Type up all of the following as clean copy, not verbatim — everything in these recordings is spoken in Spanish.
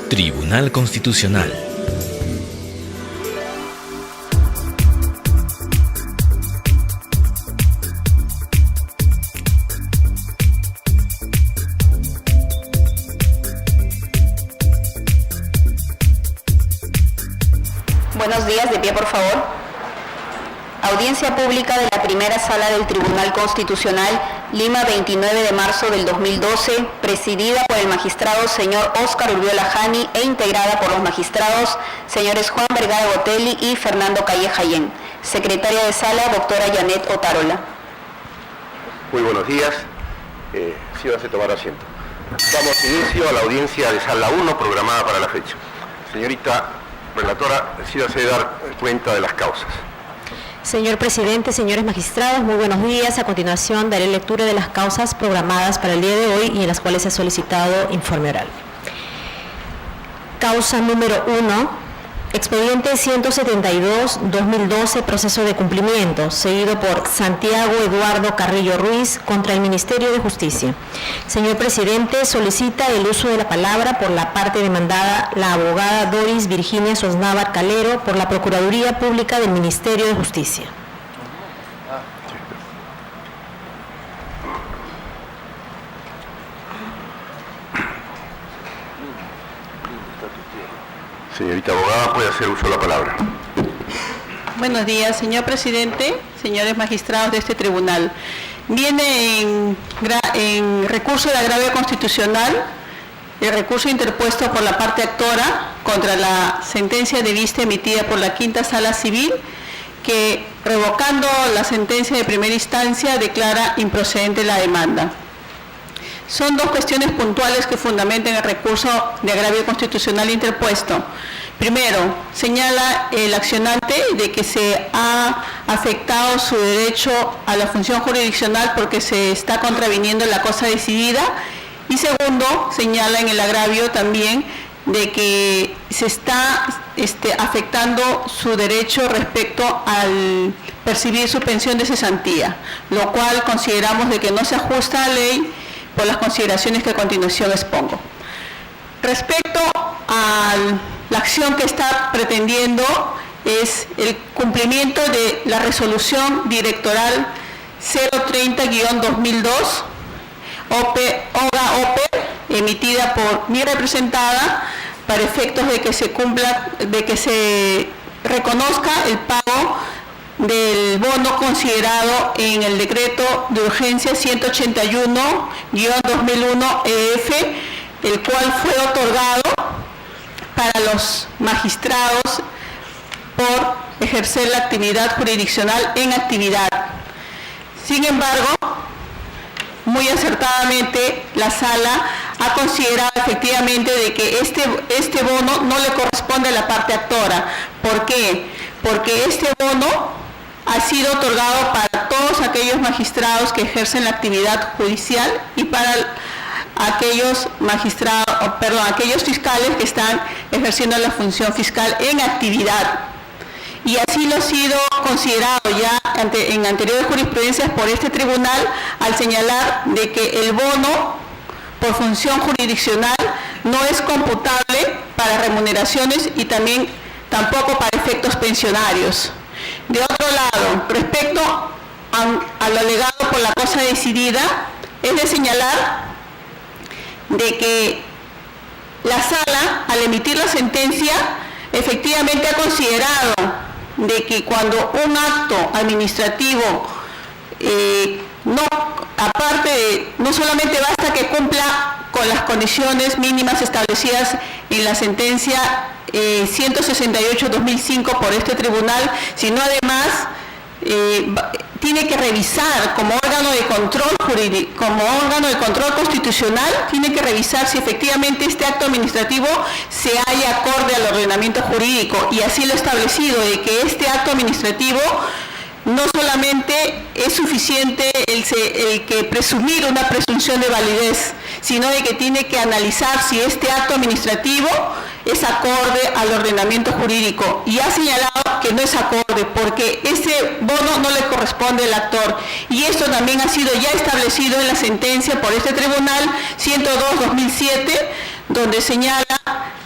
Tribunal Constitucional. Buenos días, de pie por favor. Audiencia pública de la primera sala del Tribunal Constitucional, Lima, 29 de marzo del 2012, presidida por el magistrado señor Óscar Urbiola Jani e integrada por los magistrados señores Juan Vergara Botelli y Fernando Calle Jayén. Secretaria de sala, doctora Janet Otárola. Muy buenos días. Síganse tomar asiento. Damos inicio a la audiencia de sala 1 programada para la fecha. Señorita relatora, sígase dar cuenta de las causas. Señor presidente, señores magistrados, muy buenos días. A continuación daré lectura de las causas programadas para el día de hoy y en las cuales se ha solicitado informe oral. Causa número 1, expediente 172-2012, proceso de cumplimiento, seguido por Santiago Eduardo Carrillo Ruiz contra el Ministerio de Justicia. Señor presidente, solicita el uso de la palabra por la parte demandada, la abogada Doris Virginia Sosnávar Calero, por la Procuraduría Pública del Ministerio de Justicia. Señorita abogada, puede hacer uso de la palabra. Buenos días, señor presidente, señores magistrados de este tribunal. Viene en recurso de agravio constitucional el recurso interpuesto por la parte actora contra la sentencia de vista emitida por la Quinta Sala Civil, que revocando la sentencia de primera instancia declara improcedente la demanda. Son dos cuestiones puntuales que fundamentan el recurso de agravio constitucional interpuesto. Primero, señala el accionante de que se ha afectado su derecho a la función jurisdiccional porque se está contraviniendo la cosa decidida. Y segundo, señala en el agravio también de que se está afectando su derecho respecto al percibir su pensión de cesantía, lo cual consideramos de que no se ajusta a la ley por las consideraciones que a continuación expongo. Respecto a la acción que está pretendiendo es el cumplimiento de la resolución directoral 030-2002 OGA-OPE, emitida por mi representada para efectos de que se cumpla, de que se reconozca el pago del bono considerado en el decreto de urgencia 181-2001 EF, el cual fue otorgado para los magistrados por ejercer la actividad jurisdiccional en actividad. Sin embargo, muy acertadamente la sala ha considerado efectivamente de que este bono no le corresponde a la parte actora. ¿Por qué? Porque este bono ha sido otorgado para todos aquellos magistrados que ejercen la actividad judicial y para aquellos aquellos fiscales que están ejerciendo la función fiscal en actividad. Y así lo ha sido considerado ya en anteriores jurisprudencias por este tribunal al señalar de que el bono por función jurisdiccional no es computable para remuneraciones y tampoco para efectos pensionarios. De otro lado, respecto a lo alegado por la cosa decidida, es de señalar de que la sala, al emitir la sentencia, efectivamente ha considerado de que cuando un acto administrativo no solamente basta que cumpla con las condiciones mínimas establecidas en la sentencia 168-2005 por este tribunal, sino además tiene que revisar como órgano de control jurídico, como órgano de control constitucional, tiene que revisar si efectivamente este acto administrativo se halla acorde al ordenamiento jurídico, y así lo ha establecido, de que este acto administrativo no solamente es suficiente el que presumir una presunción de validez, sino de que tiene que analizar si este acto administrativo es acorde al ordenamiento jurídico, y ha señalado que no es acorde porque ese bono no le corresponde al actor, y esto también ha sido ya establecido en la sentencia por este tribunal 102-2007, donde señala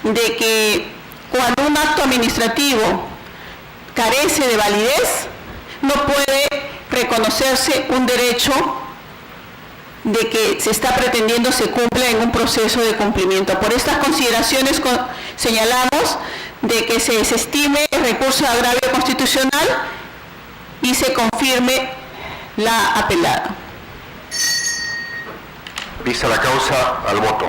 de que cuando un acto administrativo carece de validez, no puede reconocerse un derecho de que se está pretendiendo se cumpla en un proceso de cumplimiento. Por estas consideraciones señalamos de que se desestime el recurso de agravio constitucional y se confirme la apelada. Vista la causa, al voto.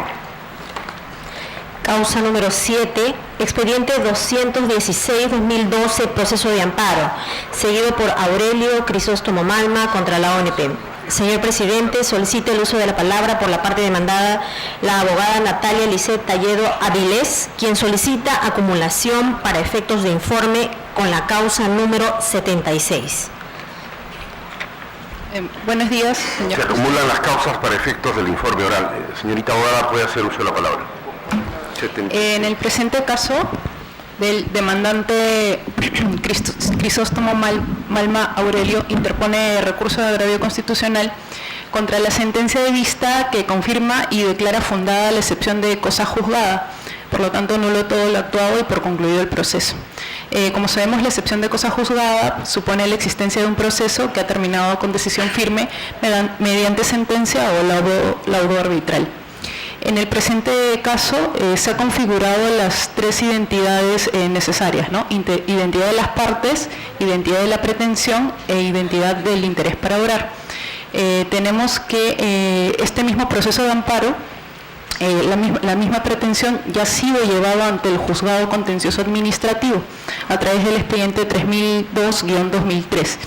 Causa número 7, expediente 216-2012, proceso de amparo, seguido por Aurelio Crisóstomo Malma contra la ONP. Señor presidente, solicita el uso de la palabra por la parte demandada la abogada Natalia Lisset Talledo Avilés, quien solicita acumulación para efectos de informe con la causa número 76. Buenos días, señor. Se acumulan las causas para efectos del informe oral. Señorita abogada, puede hacer uso de la palabra. En el presente caso del demandante Crisóstomo Malma Aurelio interpone recurso de agravio constitucional contra la sentencia de vista que confirma y declara fundada la excepción de cosa juzgada. Por lo tanto, nulo todo lo actuado y por concluido el proceso. Como sabemos, la excepción de cosa juzgada supone la existencia de un proceso que ha terminado con decisión firme mediante sentencia o laudo arbitral. En el presente caso se ha configurado las tres identidades necesarias, ¿no? Identidad de las partes, identidad de la pretensión e identidad del interés para obrar. Tenemos que este mismo proceso de amparo, la misma pretensión ya ha sido llevada ante el juzgado contencioso administrativo a través del expediente 3002-2003,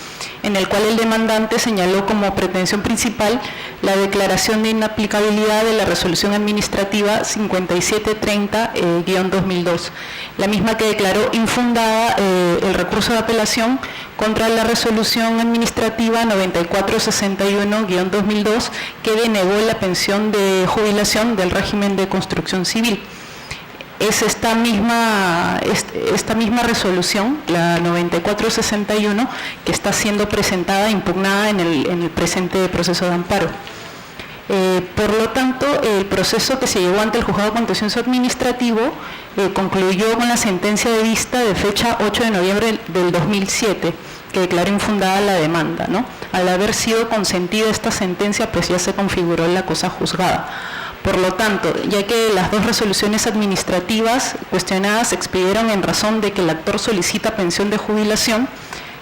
en el cual el demandante señaló como pretensión principal la declaración de inaplicabilidad de la resolución administrativa 5730-2002, la misma que declaró infundada el recurso de apelación contra la resolución administrativa 9461-2002, que denegó la pensión de jubilación del régimen de construcción civil. Es esta misma resolución, la 9461, que está siendo presentada, impugnada en el presente proceso de amparo. Por lo tanto, el proceso que se llevó ante el juzgado contencioso administrativo concluyó con la sentencia de vista de fecha 8 de noviembre del 2007, que declaró infundada la demanda, ¿no? Al haber sido consentida esta sentencia, pues ya se configuró la cosa juzgada. Por lo tanto, ya que las dos resoluciones administrativas cuestionadas se expidieron en razón de que el actor solicita pensión de jubilación,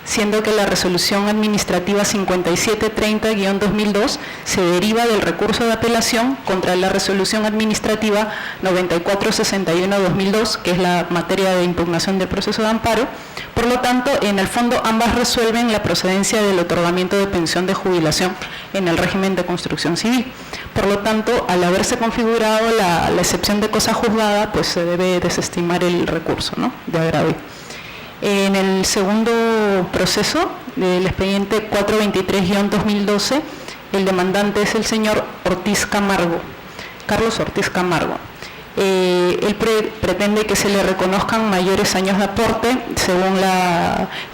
siendo que la resolución administrativa 5730-2002 se deriva del recurso de apelación contra la resolución administrativa 9461-2002, que es la materia de impugnación del proceso de amparo. Por lo tanto, en el fondo ambas resuelven la procedencia del otorgamiento de pensión de jubilación en el régimen de construcción civil. Por lo tanto, al haberse configurado la excepción de cosa juzgada, pues se debe desestimar el recurso, ¿no?, de agravio. En el segundo proceso del expediente 423-2012, el demandante es el señor Ortiz Camargo, Carlos Ortiz Camargo. Él pretende que se le reconozcan mayores años de aporte según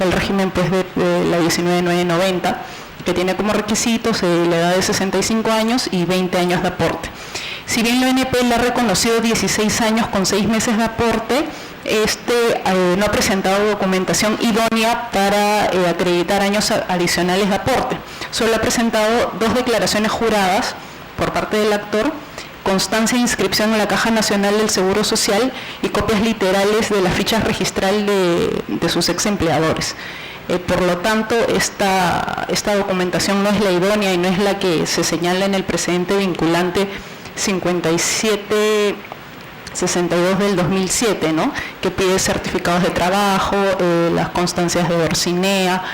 el régimen, pues, de la 19990, que tiene como requisitos la edad de 65 años y 20 años de aporte. Si bien la ONP le ha reconocido 16 años con 6 meses de aporte, no ha presentado documentación idónea para acreditar años adicionales de aporte. Solo ha presentado 2 declaraciones juradas por parte del actor, constancia de inscripción en la Caja Nacional del Seguro Social y copias literales de la ficha registral de sus ex empleadores. Por lo tanto, esta documentación no es la idónea y no es la que se señala en el precedente vinculante 5762 del 2007, ¿no?, que pide certificados de trabajo, las constancias de Orcinea,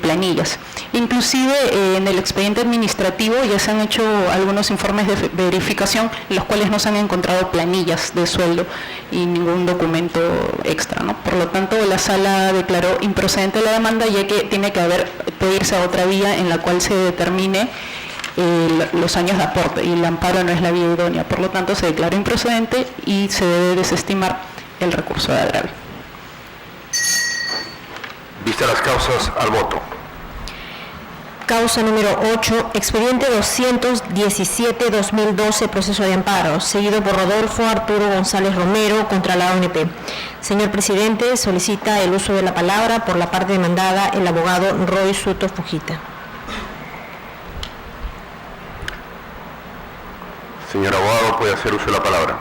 planillas. Inclusive en el expediente administrativo ya se han hecho algunos informes de verificación en los cuales no se han encontrado planillas de sueldo y ningún documento extra, ¿no? Por lo tanto, la sala declaró improcedente la demanda, ya que tiene que pedirse a otra vía en la cual se determine los años de aporte, y el amparo no es la vía idónea. Por lo tanto, se declaró improcedente y se debe desestimar el recurso de agravio. Vista las causas, al voto. Causa número 8, expediente 217-2012, proceso de amparo, seguido por Rodolfo Arturo González Romero contra la ONP. Señor presidente, solicita el uso de la palabra por la parte demandada el abogado Roy Suto Fujita. Señor abogado, puede hacer uso de la palabra.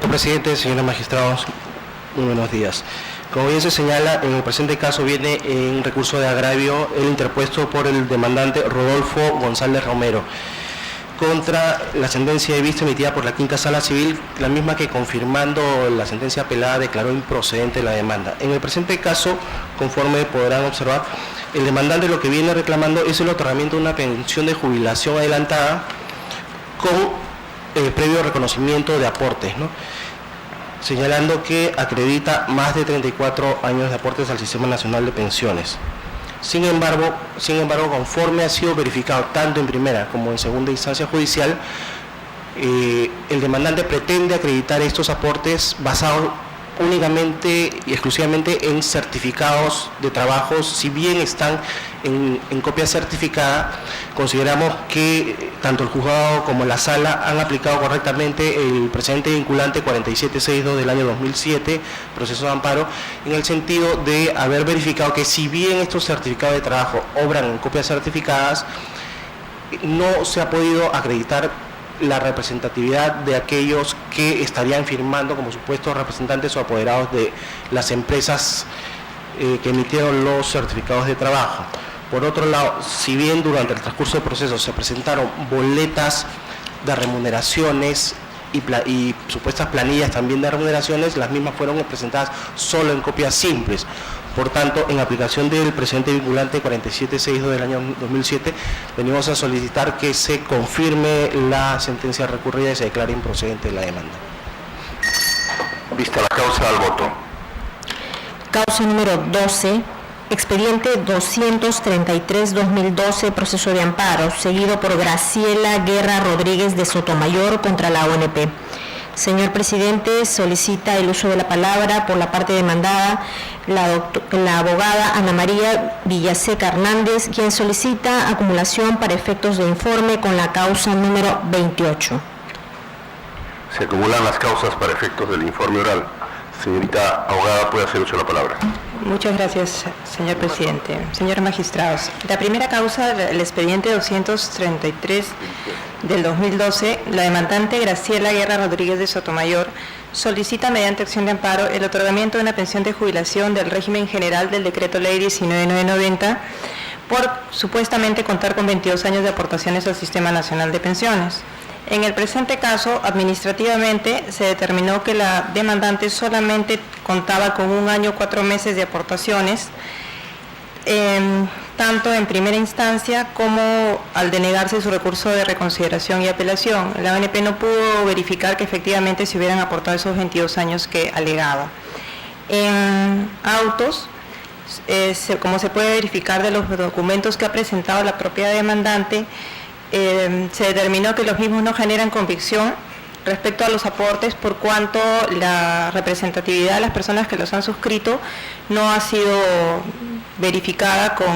Señor presidente, señores magistrados, muy buenos días. Como bien se señala, en el presente caso viene un recurso de agravio el interpuesto por el demandante Rodolfo González Romero contra la sentencia de vista emitida por la Quinta Sala Civil, la misma que, confirmando la sentencia apelada, declaró improcedente la demanda. En el presente caso, conforme podrán observar, el demandante lo que viene reclamando es el otorgamiento de una pensión de jubilación adelantada con previo reconocimiento de aportes, ¿no?, señalando que acredita más de 34 años de aportes al Sistema Nacional de Pensiones. Sin embargo, conforme ha sido verificado tanto en primera como en segunda instancia judicial, el demandante pretende acreditar estos aportes basados únicamente y exclusivamente en certificados de trabajo. Si bien están en copia certificada, consideramos que tanto el juzgado como la sala han aplicado correctamente el precedente vinculante 4762 del año 2007, proceso de amparo, en el sentido de haber verificado que si bien estos certificados de trabajo obran en copias certificadas, no se ha podido acreditar la representatividad de aquellos que estarían firmando como supuestos representantes o apoderados de las empresas que emitieron los certificados de trabajo. Por otro lado, si bien durante el transcurso del proceso se presentaron boletas de remuneraciones y supuestas planillas también de remuneraciones, las mismas fueron presentadas solo en copias simples. Por tanto, en aplicación del presente vinculante 4762 del año 2007, venimos a solicitar que se confirme la sentencia recurrida y se declare improcedente la demanda. Vista la causa, al voto. Causa número 12, expediente 233-2012, proceso de amparo, seguido por Graciela Guerra Rodríguez de Sotomayor contra la ONP. Señor presidente, solicita el uso de la palabra por la parte demandada la abogada Ana María Villaseca Hernández, quien solicita acumulación para efectos de informe con la causa número 28. Se acumulan las causas para efectos del informe oral. Señorita abogada, puede hacer uso de la palabra. Muchas gracias, señor presidente. Señores magistrados, la primera causa del expediente 233 del 2012, la demandante Graciela Guerra Rodríguez de Sotomayor solicita mediante acción de amparo el otorgamiento de una pensión de jubilación del régimen general del Decreto Ley 19990 por supuestamente contar con 22 años de aportaciones al Sistema Nacional de Pensiones. En el presente caso, administrativamente, se determinó que la demandante solamente contaba con 1 año 4 meses de aportaciones, tanto en primera instancia como al denegarse su recurso de reconsideración y apelación. La ONP no pudo verificar que efectivamente se hubieran aportado esos 22 años que alegaba. En autos, como se puede verificar de los documentos que ha presentado la propia demandante, se determinó que los mismos no generan convicción respecto a los aportes, por cuanto la representatividad de las personas que los han suscrito no ha sido verificada con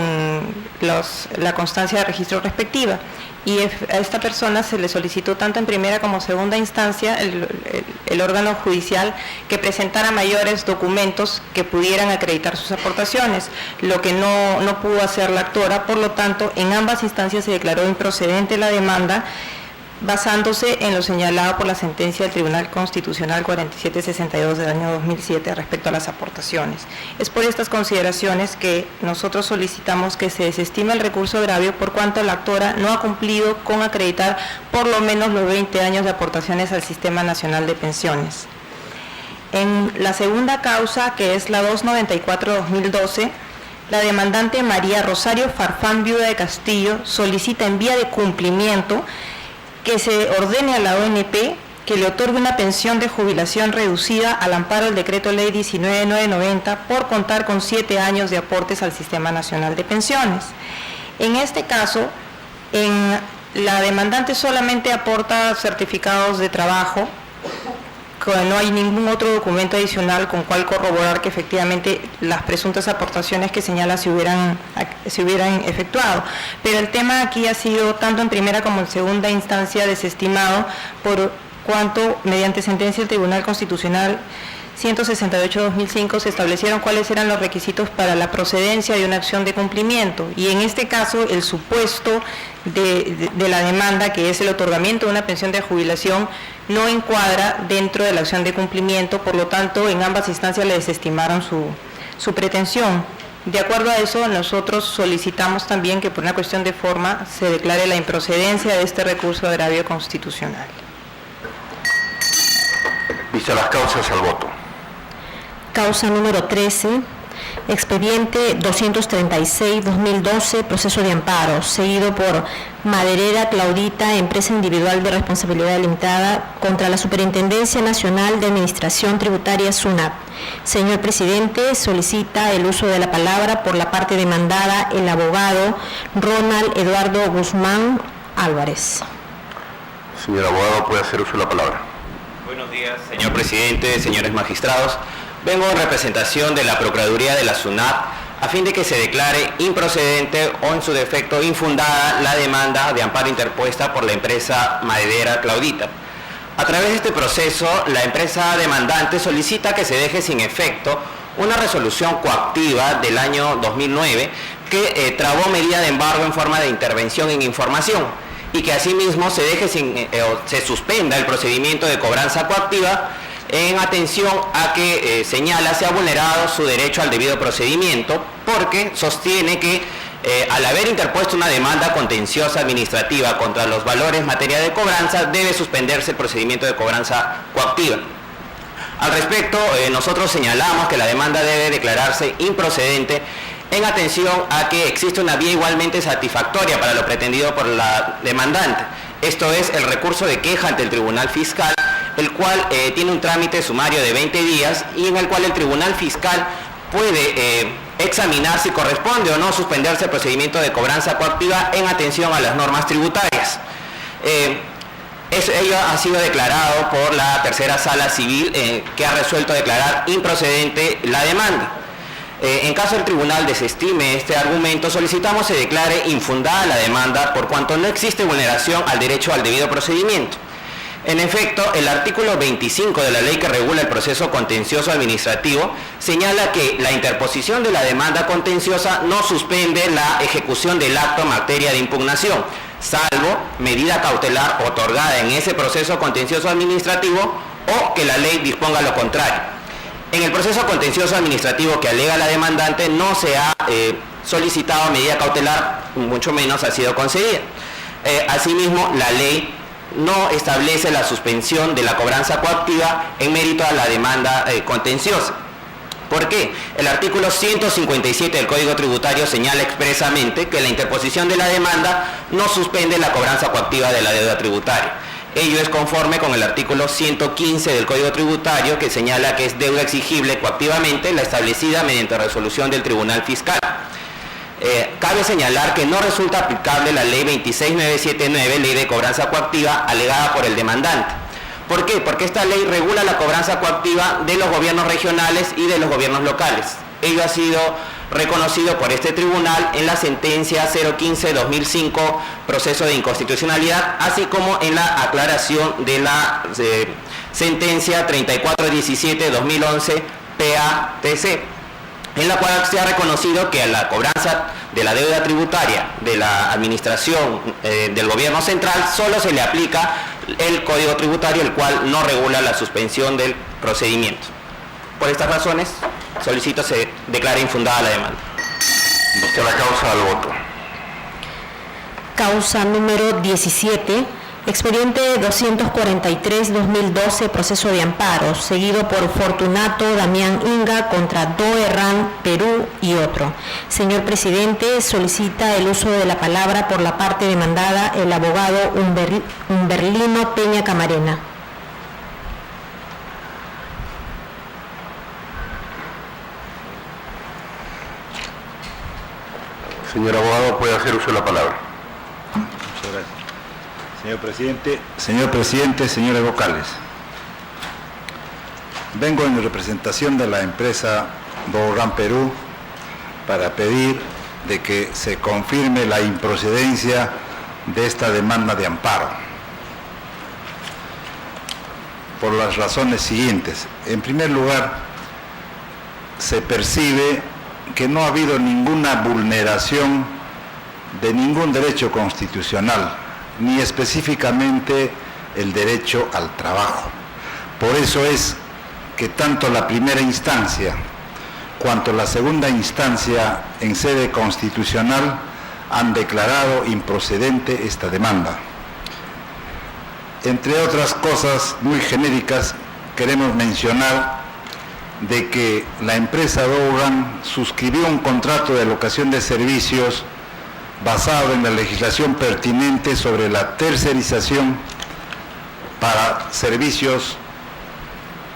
la constancia de registro respectiva, y a esta persona se le solicitó tanto en primera como segunda instancia el órgano judicial que presentara mayores documentos que pudieran acreditar sus aportaciones, lo que no pudo hacer la actora. Por lo tanto, en ambas instancias se declaró improcedente la demanda, basándose en lo señalado por la sentencia del Tribunal Constitucional 4762 del año 2007 respecto a las aportaciones. Es por estas consideraciones que nosotros solicitamos que se desestime el recurso de agravio, por cuanto la actora no ha cumplido con acreditar por lo menos los 20 años de aportaciones al Sistema Nacional de Pensiones. En la segunda causa, que es la 294-2012, la demandante María Rosario Farfán, viuda de Castillo, solicita en vía de cumplimiento que se ordene a la ONP que le otorgue una pensión de jubilación reducida al amparo del Decreto Ley 19990 por contar con 7 años de aportes al Sistema Nacional de Pensiones. En este caso, la demandante solamente aporta certificados de trabajo no hay ningún otro documento adicional con cual corroborar que efectivamente las presuntas aportaciones que señala se hubieran efectuado. Pero el tema aquí ha sido, tanto en primera como en segunda instancia, desestimado por cuanto, mediante sentencia del Tribunal Constitucional 168/2005, se establecieron cuáles eran los requisitos para la procedencia de una acción de cumplimiento, y en este caso el supuesto de la demanda, que es el otorgamiento de una pensión de jubilación, no encuadra dentro de la acción de cumplimiento. Por lo tanto, en ambas instancias le desestimaron su pretensión. De acuerdo a eso, nosotros solicitamos también que por una cuestión de forma se declare la improcedencia de este recurso de agravio constitucional. Vistas las causas, al voto. Causa número 13, expediente 236/2012, proceso de amparo, seguido por Maderera Claudita, empresa individual de responsabilidad limitada, contra la Superintendencia Nacional de Administración Tributaria, SUNAT. Señor presidente, solicita el uso de la palabra por la parte demandada el abogado Ronald Eduardo Guzmán Álvarez. Señor abogado, puede hacer uso de la palabra. Buenos días, señor presidente, señores magistrados. Vengo en representación de la Procuraduría de la SUNAT a fin de que se declare improcedente o en su defecto infundada la demanda de amparo interpuesta por la empresa Maderera Claudita. A través de este proceso, la empresa demandante solicita que se deje sin efecto una resolución coactiva del año 2009 que trabó medida de embargo en forma de intervención en información, y que asimismo se deje se suspenda el procedimiento de cobranza coactiva en atención a que señala se ha vulnerado su derecho al debido procedimiento, porque sostiene que al haber interpuesto una demanda contenciosa administrativa contra los valores en materia de cobranza, debe suspenderse el procedimiento de cobranza coactiva. Al respecto, nosotros señalamos que la demanda debe declararse improcedente en atención a que existe una vía igualmente satisfactoria para lo pretendido por la demandante. Esto es el recurso de queja ante el Tribunal Fiscal, el cual tiene un trámite sumario de 20 días y en el cual el Tribunal Fiscal puede examinar si corresponde o no suspenderse el procedimiento de cobranza coactiva en atención a las normas tributarias. Ello ha sido declarado por la tercera sala civil, que ha resuelto declarar improcedente la demanda. En caso el tribunal desestime este argumento, solicitamos se declare infundada la demanda por cuanto no existe vulneración al derecho al debido procedimiento. En efecto, el artículo 25 de la ley que regula el proceso contencioso administrativo señala que la interposición de la demanda contenciosa no suspende la ejecución del acto en materia de impugnación, salvo medida cautelar otorgada en ese proceso contencioso administrativo o que la ley disponga lo contrario. En el proceso contencioso administrativo que alega la demandante no se ha solicitado medida cautelar, mucho menos ha sido concedida. Asimismo, la ley no establece la suspensión de la cobranza coactiva en mérito a la demanda contenciosa. ¿Por qué? El artículo 157 del Código Tributario señala expresamente que la interposición de la demanda no suspende la cobranza coactiva de la deuda tributaria. Ello es conforme con el artículo 115 del Código Tributario, que señala que es deuda exigible coactivamente la establecida mediante resolución del Tribunal Fiscal. Cabe señalar que no resulta aplicable la ley 26979, ley de cobranza coactiva, alegada por el demandante. ¿Por qué? Porque esta ley regula la cobranza coactiva de los gobiernos regionales y de los gobiernos locales. Ello ha sido reconocido por este tribunal en la sentencia 015/2005, proceso de inconstitucionalidad, así como en la aclaración de la sentencia 3417/2011, PATC, en la cual se ha reconocido que a la cobranza de la deuda tributaria de la administración del gobierno central solo se le aplica el Código Tributario, el cual no regula la suspensión del procedimiento. Por estas razones, solicito se declare infundada la demanda. Vista la causa, al voto. Causa número 17, expediente 243/2012, proceso de amparo, seguido por Fortunato Damián Inga contra Doerran Perú y otro. Señor presidente, solicita el uso de la palabra por la parte demandada el abogado Humberlino Peña Camarena. Señor abogado, puede hacer uso de la palabra. Muchas gracias. Señor presidente, señores vocales. Vengo en representación de la empresa Dogan Perú para pedir de que se confirme la improcedencia de esta demanda de amparo, por las razones siguientes. En primer lugar, se percibe que no ha habido ninguna vulneración de ningún derecho constitucional, ni específicamente el derecho al trabajo. Por eso es que tanto la primera instancia cuanto la segunda instancia en sede constitucional han declarado improcedente esta demanda. Entre otras cosas muy genéricas, queremos mencionar de que la empresa Dogan suscribió un contrato de locación de servicios basado en la legislación pertinente sobre la tercerización para servicios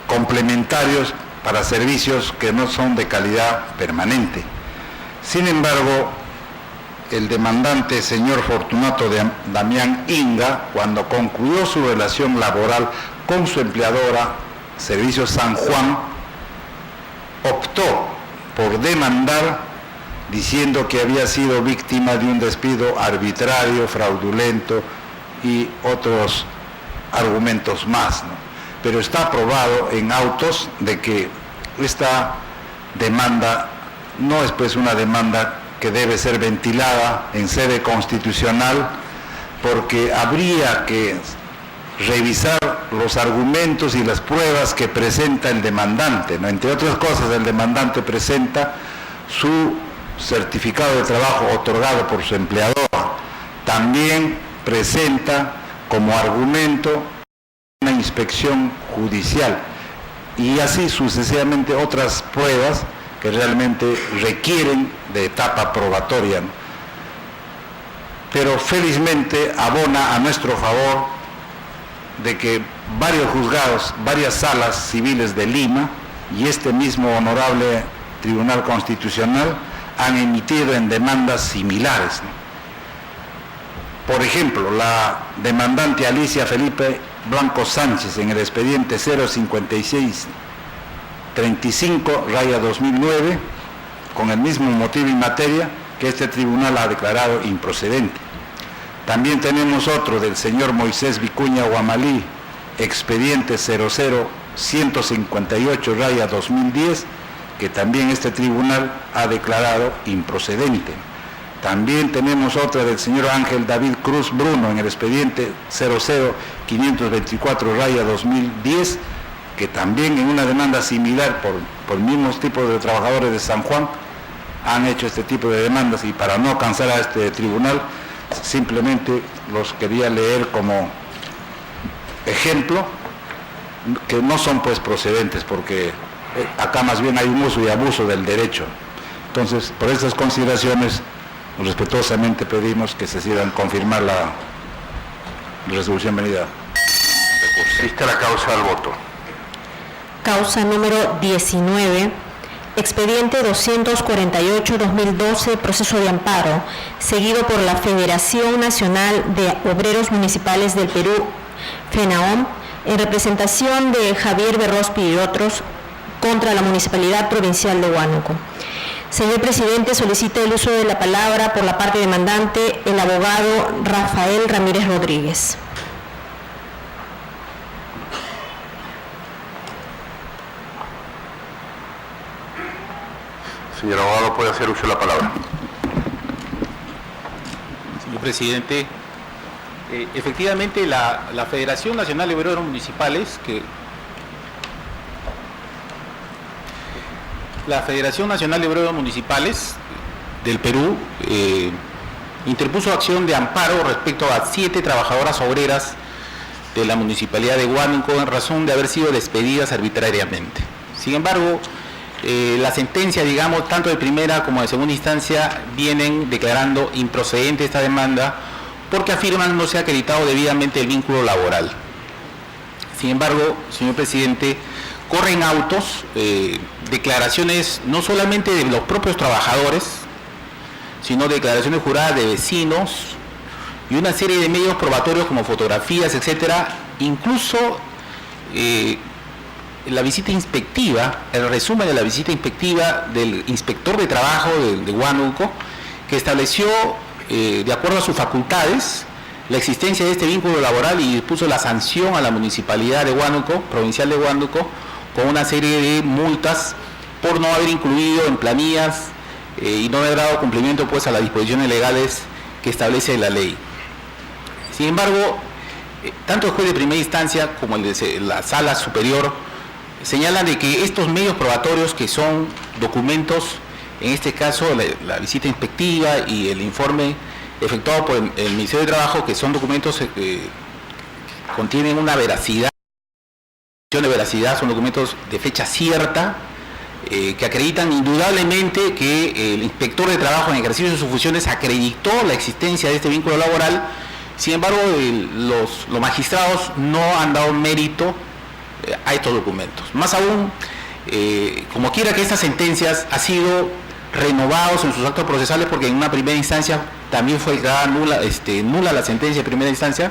complementarios, para servicios que no son de calidad permanente. Sin embargo, el demandante, señor Fortunato Damián Inga, cuando concluyó su relación laboral con su empleadora, Servicios San Juan, optó por demandar diciendo que había sido víctima de un despido arbitrario, fraudulento y otros argumentos más, ¿no? Pero está probado en autos de que esta demanda no es pues una demanda que debe ser ventilada en sede constitucional, porque habría que revisar los argumentos y las pruebas que presenta el demandante, ¿no? Entre otras cosas, el demandante presenta su certificado de trabajo otorgado por su empleadora. También presenta como argumento una inspección judicial y así sucesivamente otras pruebas que realmente requieren de etapa probatoria, ¿no? Pero felizmente abona a nuestro favor de que varios juzgados, varias salas civiles de Lima y este mismo honorable Tribunal Constitucional han emitido en demandas similares, ¿no? Por ejemplo, la demandante Alicia Felipe Blanco Sánchez en el expediente 056-35/2009, con el mismo motivo y materia que este tribunal ha declarado improcedente. También tenemos otro del señor Moisés Vicuña Guamalí, expediente 00158/2010, que también este tribunal ha declarado improcedente. También tenemos otra del señor Ángel David Cruz Bruno en el expediente 00524/2010, que también en una demanda similar por mismos tipos de trabajadores de San Juan han hecho este tipo de demandas, y para no cansar a este tribunal simplemente los quería leer como ejemplo, que no son pues procedentes, porque acá más bien hay un uso y abuso del derecho. Entonces, por estas consideraciones, respetuosamente pedimos que se sigan confirmar la resolución venida. Lista la causa al voto. Causa número 19, expediente 248/2012, proceso de amparo, seguido por la Federación Nacional de Obreros Municipales del Perú, FENAOM, en representación de Javier Berrospi y otros, contra la Municipalidad Provincial de Huánuco. Señor presidente, solicita el uso de la palabra por la parte demandante el abogado Rafael Ramírez Rodríguez. Señor abogado, puede hacer uso de la palabra. Señor presidente, efectivamente la Federación Nacional de Obreros Municipales, la Federación Nacional de Obreros Municipales del Perú interpuso acción de amparo respecto a 7 trabajadoras obreras de la Municipalidad de Huánuco en razón de haber sido despedidas arbitrariamente. Sin embargo, la sentencia, digamos, tanto de primera como de segunda instancia, vienen declarando improcedente esta demanda porque afirman no se ha acreditado debidamente el vínculo laboral. Sin embargo, señor presidente, corren autos, declaraciones no solamente de los propios trabajadores, sino declaraciones juradas de vecinos y una serie de medios probatorios como fotografías, etcétera, incluso la visita inspectiva, el resumen de la visita inspectiva del inspector de trabajo de Huánuco, que estableció, de acuerdo a sus facultades, la existencia de este vínculo laboral y dispuso la sanción a la municipalidad de Huánuco, provincial de Huánuco, con una serie de multas por no haber incluido en planillas y no haber dado cumplimiento pues a las disposiciones legales que establece la ley. Sin embargo, tanto el juez de primera instancia como el de la sala superior señalan de que estos medios probatorios, que son documentos, en este caso la visita inspectiva y el informe efectuado por el Ministerio de Trabajo, que son documentos que contienen una veracidad, son documentos de fecha cierta, que acreditan indudablemente que el inspector de trabajo en ejercicio de sus funciones acreditó la existencia de este vínculo laboral. Sin embargo, los magistrados no han dado mérito a estos documentos. Más aún, como quiera que estas sentencias han sido renovados en sus actos procesales, porque en una primera instancia también fue declarada nula la sentencia de primera instancia,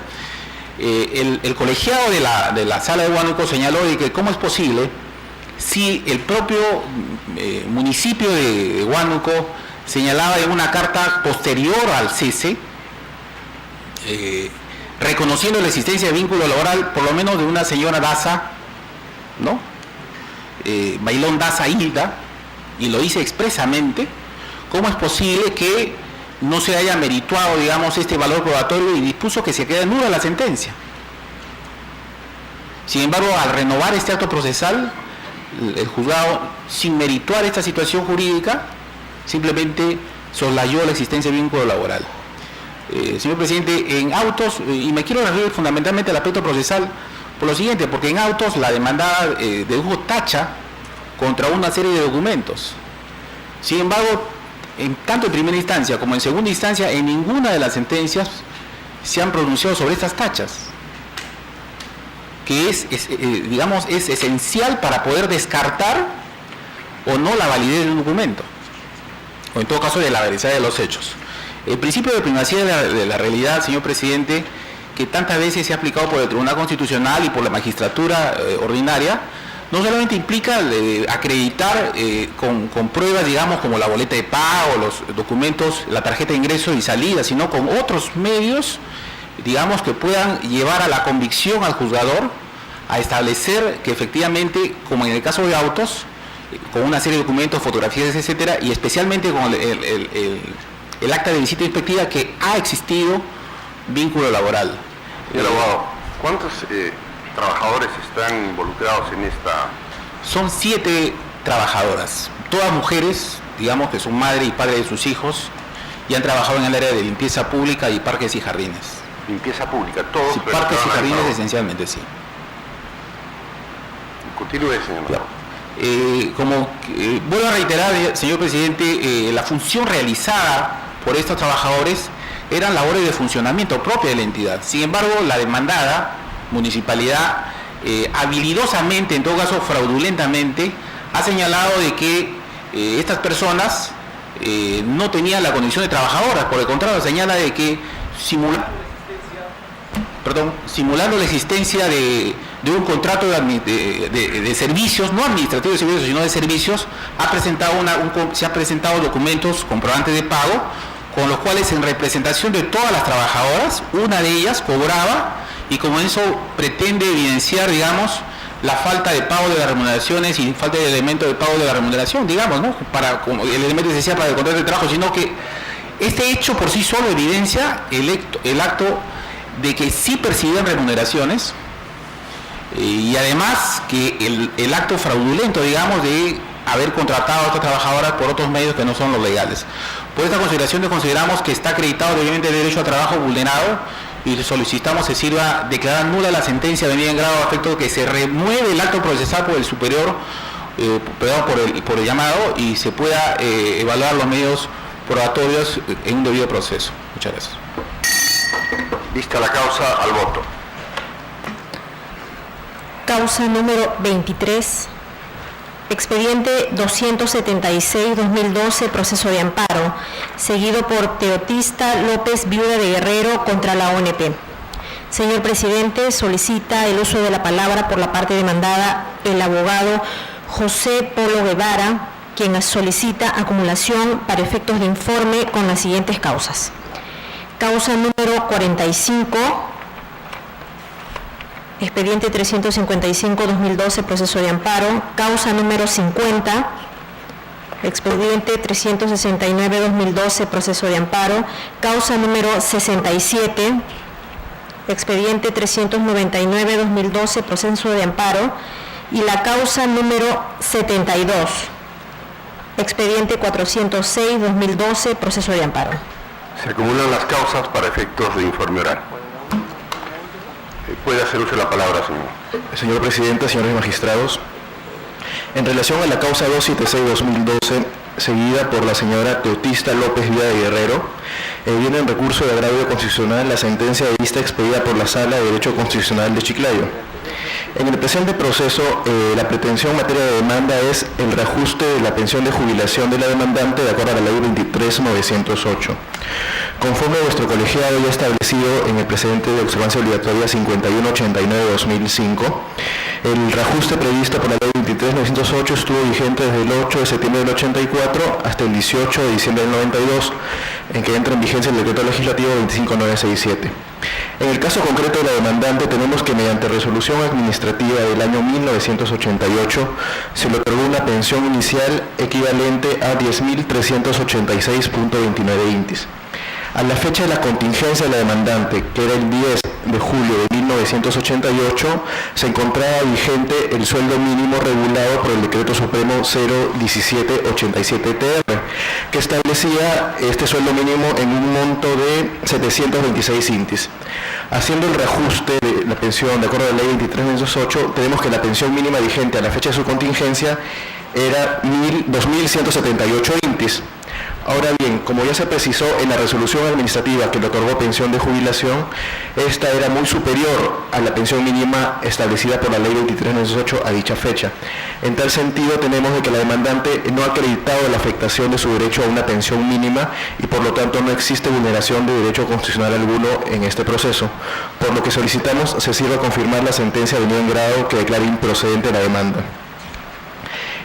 el colegiado de la sala de Huánuco señaló de que cómo es posible si el propio municipio de Huánuco señalaba en una carta posterior al cese, reconociendo la existencia de vínculo laboral, por lo menos de una señora Daza, ¿no? Bailón Daza Hilda, y lo dice expresamente, ¿cómo es posible que no se haya merituado, digamos, este valor probatorio y dispuso que se quede nula la sentencia? Sin embargo, al renovar este acto procesal, el juzgado, sin merituar esta situación jurídica, simplemente soslayó la existencia de vínculo laboral. Señor presidente, en autos, y me quiero referir fundamentalmente al aspecto procesal, por lo siguiente, porque en autos la demandada dedujo tacha contra una serie de documentos. Sin embargo, tanto en primera instancia como en segunda instancia, en ninguna de las sentencias se han pronunciado sobre estas tachas, que es esencial para poder descartar o no la validez de un documento, o en todo caso de la veracidad de los hechos. El principio de primacía de la realidad, señor presidente, que tantas veces se ha aplicado por el Tribunal Constitucional y por la magistratura ordinaria, no solamente implica acreditar con pruebas, digamos, como la boleta de pago, los documentos, la tarjeta de ingreso y salida, sino con otros medios, digamos, que puedan llevar a la convicción al juzgador a establecer que efectivamente, como en el caso de autos, con una serie de documentos, fotografías, etcétera, y especialmente con el acta de visita inspectiva, que ha existido vínculo laboral. Señor abogado, ¿cuántos trabajadores están involucrados en esta? Son 7 trabajadoras, todas mujeres, digamos, que son madre y padre de sus hijos, y han trabajado en el área de limpieza pública y parques y jardines. Limpieza pública, todos. Sí, parques y jardines esencialmente, sí. Continúe, señor. Vuelvo a reiterar, señor presidente, la función realizada por estos trabajadores eran labores de funcionamiento propia de la entidad. Sin embargo, la demandada municipalidad, habilidosamente, en todo caso fraudulentamente, ha señalado de que estas personas no tenían la condición de trabajadoras. Por el contrario, señala de que simulando la existencia de un contrato de servicios, no administrativos de servicios, sino de servicios, se han presentado documentos comprobantes de pago, con los cuales, en representación de todas las trabajadoras, una de ellas cobraba, y como eso pretende evidenciar, digamos, la falta de pago de las remuneraciones y falta de elemento de pago de la remuneración, digamos, ¿no? Como el elemento esencial para el contrato de trabajo, sino que este hecho por sí solo evidencia el acto de que sí percibían remuneraciones, y además que el acto fraudulento, digamos, de haber contratado a estas trabajadoras por otros medios que no son los legales. Por esta consideración consideramos que está acreditado debidamente el derecho a trabajo vulnerado, y solicitamos se sirva declarar nula la sentencia venida en grado de afecto, que se remueve el acto procesal por el superior, por el llamado, y se pueda evaluar los medios probatorios en un debido proceso. Muchas gracias. Vista la causa, al voto. Causa número 23. Expediente 276-2012, proceso de amparo, seguido por Teotista López, viuda de Guerrero, contra la ONP. Señor presidente, solicita el uso de la palabra por la parte demandada el abogado José Polo Guevara, quien solicita acumulación para efectos de informe con las siguientes causas. Causa número 45, expediente 355-2012, proceso de amparo. Causa número 50, expediente 369-2012, proceso de amparo. Causa número 67, expediente 399-2012, proceso de amparo. Y la causa número 72, expediente 406-2012, proceso de amparo. Se acumulan las causas para efectos de informe oral. Puede hacer uso de la palabra, señor. Señor presidente, señores magistrados, en relación a la causa 276-2012, seguida por la señora Teotista López Villa de Guerrero, viene en recurso de agravio constitucional la sentencia de vista expedida por la Sala de Derecho Constitucional de Chiclayo. En el presente proceso, la pretensión en materia de demanda es el reajuste de la pensión de jubilación de la demandante de acuerdo a la Ley 23.908. Conforme a vuestro colegiado ya establecido en el precedente de observancia obligatoria 5189-2005, el reajuste previsto por la Ley 23.908 estuvo vigente desde el 8 de septiembre del 84 hasta el 18 de diciembre del 92, en que entra en vigencia el decreto legislativo 25967. En el caso concreto de la demandante tenemos que mediante resolución administrativa del año 1988 se le otorgó una pensión inicial equivalente a 10.386.29 intis. A la fecha de la contingencia de la demandante, que era el 10 de julio de 1988, se encontraba vigente el sueldo mínimo regulado por el Decreto Supremo 01787-TR, que establecía este sueldo mínimo en un monto de 726 intis. Haciendo el reajuste de la pensión de acuerdo a la Ley 23.908, tenemos que la pensión mínima vigente a la fecha de su contingencia era 2.178 intis. Ahora bien, como ya se precisó en la resolución administrativa que le otorgó pensión de jubilación, esta era muy superior a la pensión mínima establecida por la Ley 23.908 a dicha fecha. En tal sentido, tenemos de que la demandante no ha acreditado la afectación de su derecho a una pensión mínima y por lo tanto no existe vulneración de derecho constitucional alguno en este proceso, por lo que solicitamos se sirva a confirmar la sentencia de en grado que declara improcedente la demanda.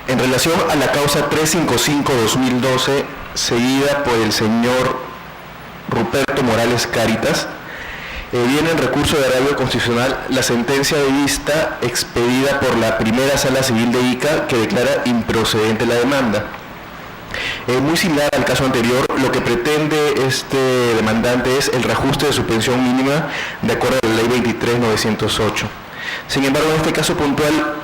En relación a la causa 355-2012, seguida por el señor Ruperto Morales Cáritas, viene en recurso de agravio constitucional la sentencia de vista expedida por la primera Sala Civil de Ica que declara improcedente la demanda. Muy similar al caso anterior, lo que pretende este demandante es el reajuste de su pensión mínima de acuerdo a la Ley 23.908. Sin embargo, en este caso puntual,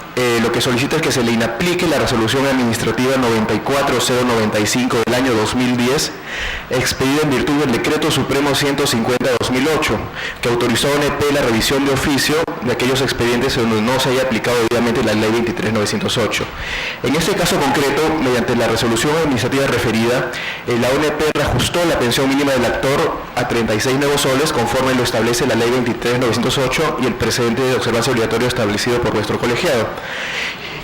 lo que solicita es que se le inaplique la resolución administrativa 94095 del año 2010, expedida en virtud del Decreto Supremo 150/2008, que autorizó a ONP la revisión de oficio de aquellos expedientes donde no se haya aplicado debidamente la Ley 23.908. En este caso concreto, mediante la resolución administrativa referida, la ONP reajustó la pensión mínima del actor a 36 nuevos soles, conforme lo establece la Ley 23.908 y el precedente de observancia obligatorio establecido por nuestro colegiado.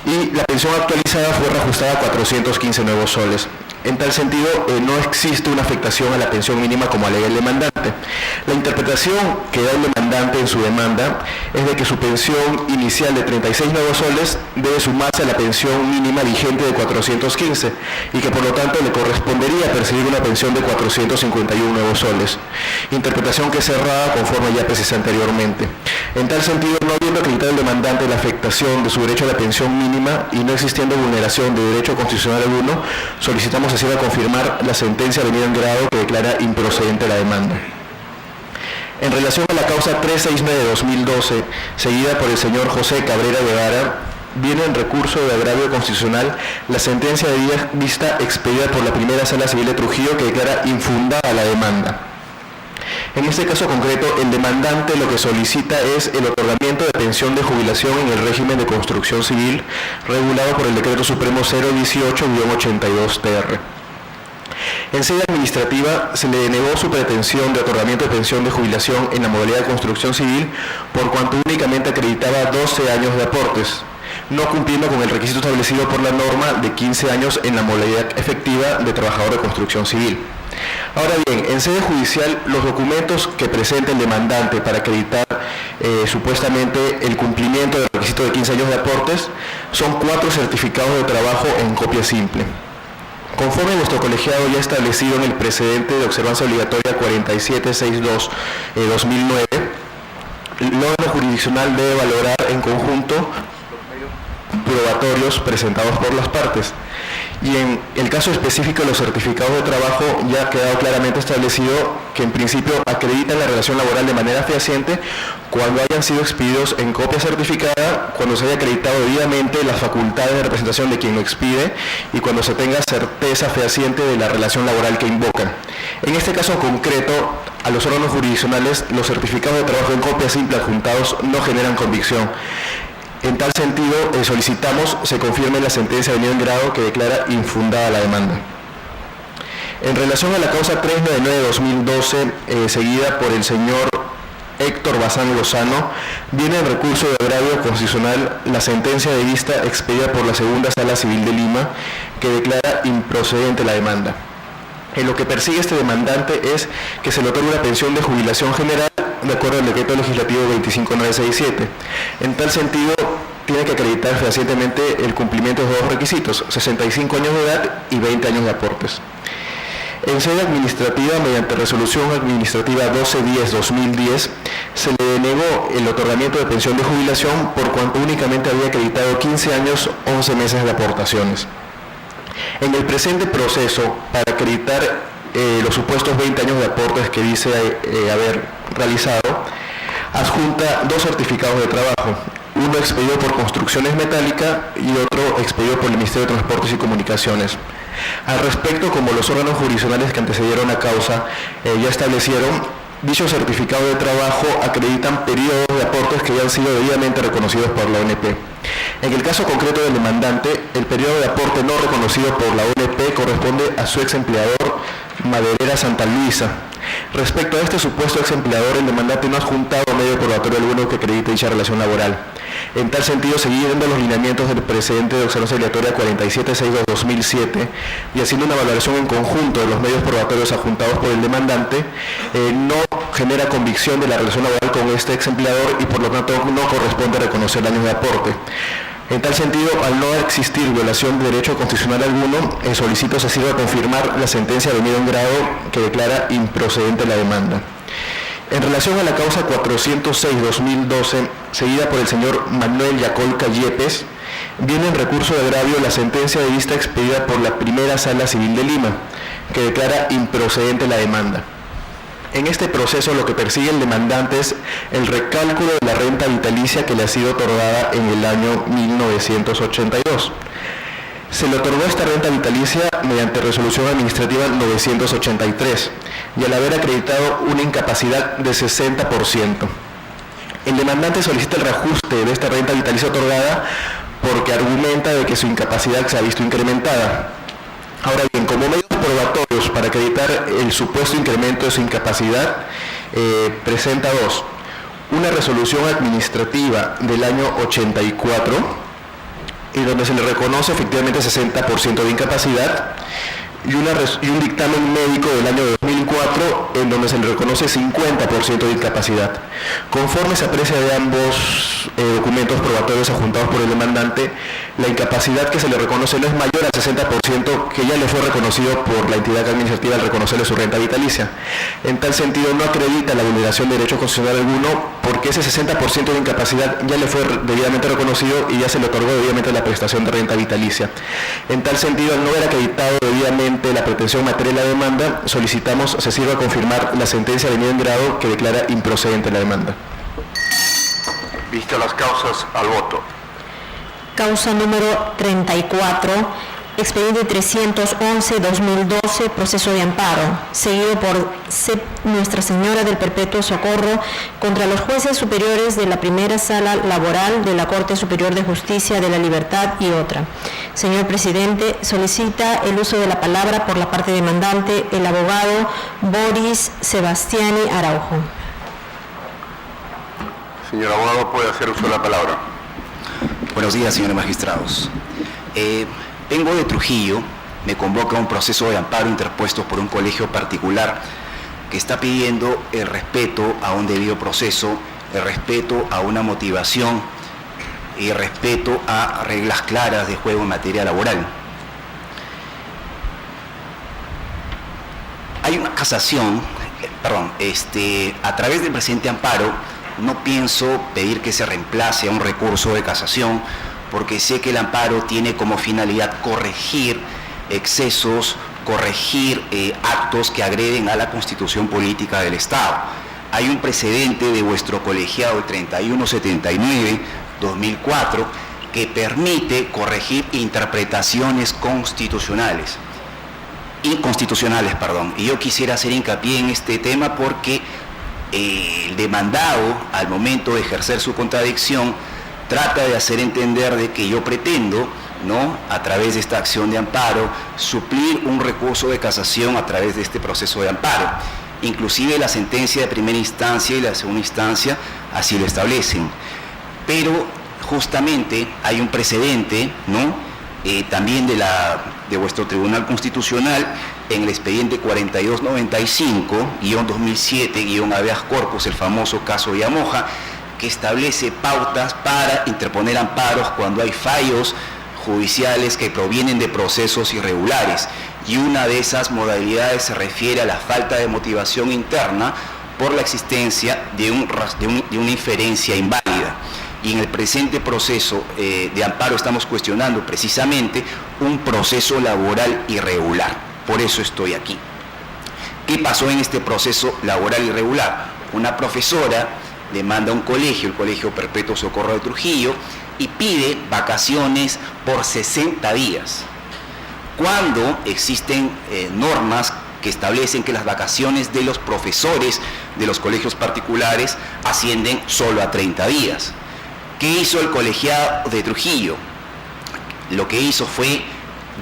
Y la pensión actualizada fue reajustada a 415 nuevos soles. En tal sentido, no existe una afectación a la pensión mínima como alega el demandante. La interpretación que da el demandante en su demanda es de que su pensión inicial de 36 nuevos soles debe sumarse a la pensión mínima vigente de 415 y que por lo tanto le correspondería percibir una pensión de 451 nuevos soles. Interpretación que es cerrada conforme ya precisé anteriormente. En tal sentido, no habiendo acreditado el demandante la afectación de su derecho a la pensión mínima y no existiendo vulneración de derecho constitucional alguno, solicitamos así a confirmar la sentencia venida en grado que declara improcedente la demanda. En relación a la causa 369-2012, seguida por el señor José Cabrera Guevara, viene en recurso de agravio constitucional la sentencia de vista expedida por la primera Sala Civil de Trujillo que declara infundada la demanda. En este caso concreto, el demandante lo que solicita es el otorgamiento de pensión de jubilación en el régimen de construcción civil regulado por el Decreto Supremo 018-82-TR. En sede administrativa se le denegó su pretensión de otorgamiento de pensión de jubilación en la modalidad de construcción civil por cuanto únicamente acreditaba 12 años de aportes, no cumpliendo con el requisito establecido por la norma de 15 años en la modalidad efectiva de trabajador de construcción civil. Ahora bien, en sede judicial, los documentos que presenta el demandante para acreditar supuestamente el cumplimiento del requisito de 15 años de aportes son 4 certificados de trabajo en copia simple. Conforme nuestro colegiado ya establecido en el precedente de observancia obligatoria 4762-2009, el órgano jurisdiccional debe valorar en conjunto probatorios presentados por las partes. Y en el caso específico de los certificados de trabajo ya ha quedado claramente establecido que en principio acreditan la relación laboral de manera fehaciente cuando hayan sido expedidos en copia certificada, cuando se haya acreditado debidamente las facultades de representación de quien lo expide y cuando se tenga certeza fehaciente de la relación laboral que invocan. En este caso concreto, a los órganos jurisdiccionales, los certificados de trabajo en copia simple adjuntados no generan convicción. En tal sentido, solicitamos se confirme la sentencia de venido en grado que declara infundada la demanda. En relación a la causa 399-2012, seguida por el señor Héctor Bazán Lozano, viene en recurso de agravio constitucional la sentencia de vista expedida por la Segunda Sala Civil de Lima, que declara improcedente la demanda. En lo que persigue este demandante es que se le otorgue una pensión de jubilación general de acuerdo al decreto legislativo 25967. En tal sentido, tiene que acreditar fehacientemente el cumplimiento de 2 requisitos, 65 años de edad y 20 años de aportes. En sede administrativa, mediante resolución administrativa 1210-2010, se le denegó el otorgamiento de pensión de jubilación por cuanto únicamente había acreditado 15 años, 11 meses de aportaciones. En el presente proceso, para acreditar los supuestos 20 años de aportes que dice haber realizado, adjunta 2 certificados de trabajo, uno expedido por Construcciones Metálicas y otro expedido por el Ministerio de Transportes y Comunicaciones. Al respecto, como los órganos jurisdiccionales que antecedieron a causa ya establecieron, dichos certificados de trabajo acreditan periodos de aportes que ya han sido debidamente reconocidos por la ONP. En el caso concreto del demandante, el periodo de aporte no reconocido por la ONP corresponde a su ex empleador Maderera Santa Luisa. Respecto a este supuesto ex empleador, el demandante no ha adjuntado medio probatorio alguno que acredite dicha relación laboral. En tal sentido, siguiendo los lineamientos del precedente de observancia obligatoria 4762-2007 y haciendo una valoración en conjunto de los medios probatorios adjuntados por el demandante, no genera convicción de la relación laboral con este ex empleador y por lo tanto no corresponde reconocer años de aporte. En tal sentido, al no existir violación de derecho constitucional alguno, solicito se sirva a confirmar la sentencia de venido en grado que declara improcedente la demanda. En relación a la causa 406-2012, seguida por el señor Manuel Yacolca Yepes, viene en recurso de agravio la sentencia de vista expedida por la Primera Sala Civil de Lima, que declara improcedente la demanda. En este proceso lo que persigue el demandante es el recálculo de la renta vitalicia que le ha sido otorgada en el año 1982. Se le otorgó esta renta vitalicia mediante resolución administrativa 983 y al haber acreditado una incapacidad de 60%. El demandante solicita el reajuste de esta renta vitalicia otorgada porque argumenta de que su incapacidad se ha visto incrementada. Ahora bien, como medios probatorios para acreditar el supuesto incremento de su incapacidad, presenta 2. Una resolución administrativa del año 84, en donde se le reconoce efectivamente 60% de incapacidad, y un dictamen médico del año 2004, en donde se le reconoce 50% de incapacidad. Conforme se aprecia de ambos documentos probatorios adjuntados por el demandante, la incapacidad que se le reconoce no es mayor al 60% que ya le fue reconocido por la entidad administrativa al reconocerle su renta vitalicia. En tal sentido, no acredita la vulneración de derecho constitucional alguno porque ese 60% de incapacidad ya le fue debidamente reconocido y ya se le otorgó debidamente la prestación de renta vitalicia. En tal sentido, al no haber acreditado debidamente la pretensión material de la demanda, solicitamos se sirva a confirmar la sentencia de venido en grado que declara improcedente la demanda. Vistas las causas, al voto. Causa número 34, expediente 311-2012, proceso de amparo, seguido por Nuestra Señora del Perpetuo Socorro contra los jueces superiores de la Primera Sala Laboral de la Corte Superior de Justicia de la Libertad y otra. Señor presidente, solicita el uso de la palabra por la parte demandante el abogado Boris Sebastiani Araujo. Señor abogado, puede hacer uso de la palabra. Buenos días, señores magistrados. Vengo de Trujillo me convoca a un proceso de amparo interpuesto por un colegio particular que está pidiendo el respeto a un debido proceso, el respeto a una motivación y el respeto a reglas claras de juego en materia laboral. Hay una casación, a través del presente amparo, no pienso pedir que se reemplace a un recurso de casación, porque sé que el amparo tiene como finalidad corregir excesos, corregir actos que agreden a la Constitución Política del Estado. Hay un precedente de vuestro colegiado, el 3179-2004, que permite corregir interpretaciones inconstitucionales. Y yo quisiera hacer hincapié en este tema porque el demandado, al momento de ejercer su contradicción, trata de hacer entender de que yo pretendo, ¿no?, a través de esta acción de amparo, suplir un recurso de casación a través de este proceso de amparo. Inclusive la sentencia de primera instancia y la segunda instancia así lo establecen. Pero justamente hay un precedente, ¿no?, también de vuestro Tribunal Constitucional en el expediente 4295-2007-habeas corpus, el famoso caso Villamoja, que establece pautas para interponer amparos cuando hay fallos judiciales que provienen de procesos irregulares, y una de esas modalidades se refiere a la falta de motivación interna por la existencia de una inferencia inválida. Y en el presente proceso de amparo estamos cuestionando precisamente un proceso laboral irregular. Por eso estoy aquí. ¿Qué pasó en este proceso laboral irregular? Una profesora demanda a un colegio, el Colegio Perpetuo Socorro de Trujillo, y pide vacaciones por 60 días. Cuando existen normas que establecen que las vacaciones de los profesores de los colegios particulares ascienden solo a 30 días. ¿Qué hizo el colegiado de Trujillo? Lo que hizo fue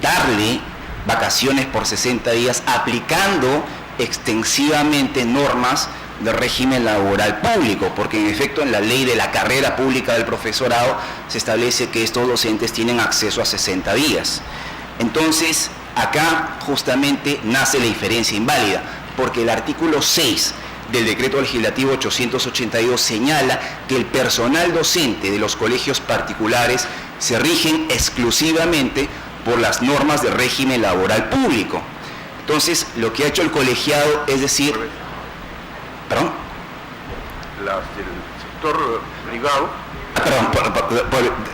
darle vacaciones por 60 días aplicando extensivamente normas de régimen laboral público, porque en efecto en la ley de la carrera pública del profesorado se establece que estos docentes tienen acceso a 60 días. Entonces, acá justamente nace la inferencia inválida, porque el artículo 6 del decreto legislativo 882 señala que el personal docente de los colegios particulares se rigen exclusivamente por las normas de régimen laboral público. Entonces, lo que ha hecho el colegiado es decir... ¿Perdón? Las del sector privado...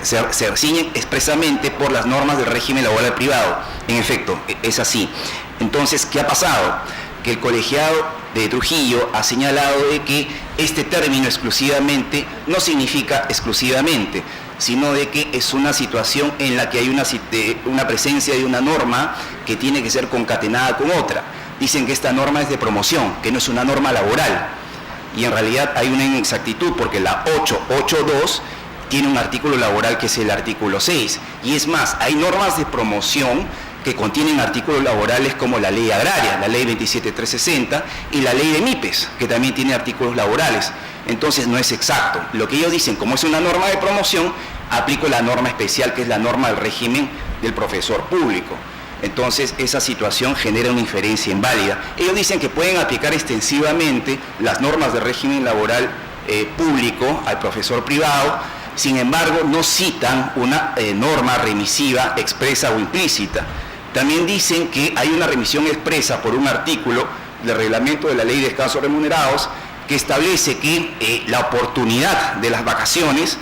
se ciñen expresamente por las normas del régimen laboral privado. En efecto, es así. Entonces, ¿qué ha pasado? Que el colegiado de Trujillo ha señalado de que este término exclusivamente no significa exclusivamente, sino de que es una situación en la que hay una presencia de una norma que tiene que ser concatenada con otra. Dicen que esta norma es de promoción, que no es una norma laboral, y en realidad hay una inexactitud porque la 882 tiene un artículo laboral que es el artículo 6, y es más, hay normas de promoción que contienen artículos laborales como la ley agraria, la ley 27360 y la ley de MIPES, que también tiene artículos laborales. Entonces no es exacto. Lo que ellos dicen, como es una norma de promoción, aplico la norma especial que es la norma del régimen del profesor público. Entonces esa situación genera una inferencia inválida. Ellos dicen que pueden aplicar extensivamente las normas de régimen laboral público al profesor privado, sin embargo no citan una norma remisiva expresa o implícita. También dicen que hay una remisión expresa por un artículo del reglamento de la ley de descansos remunerados que establece que la oportunidad de las vacaciones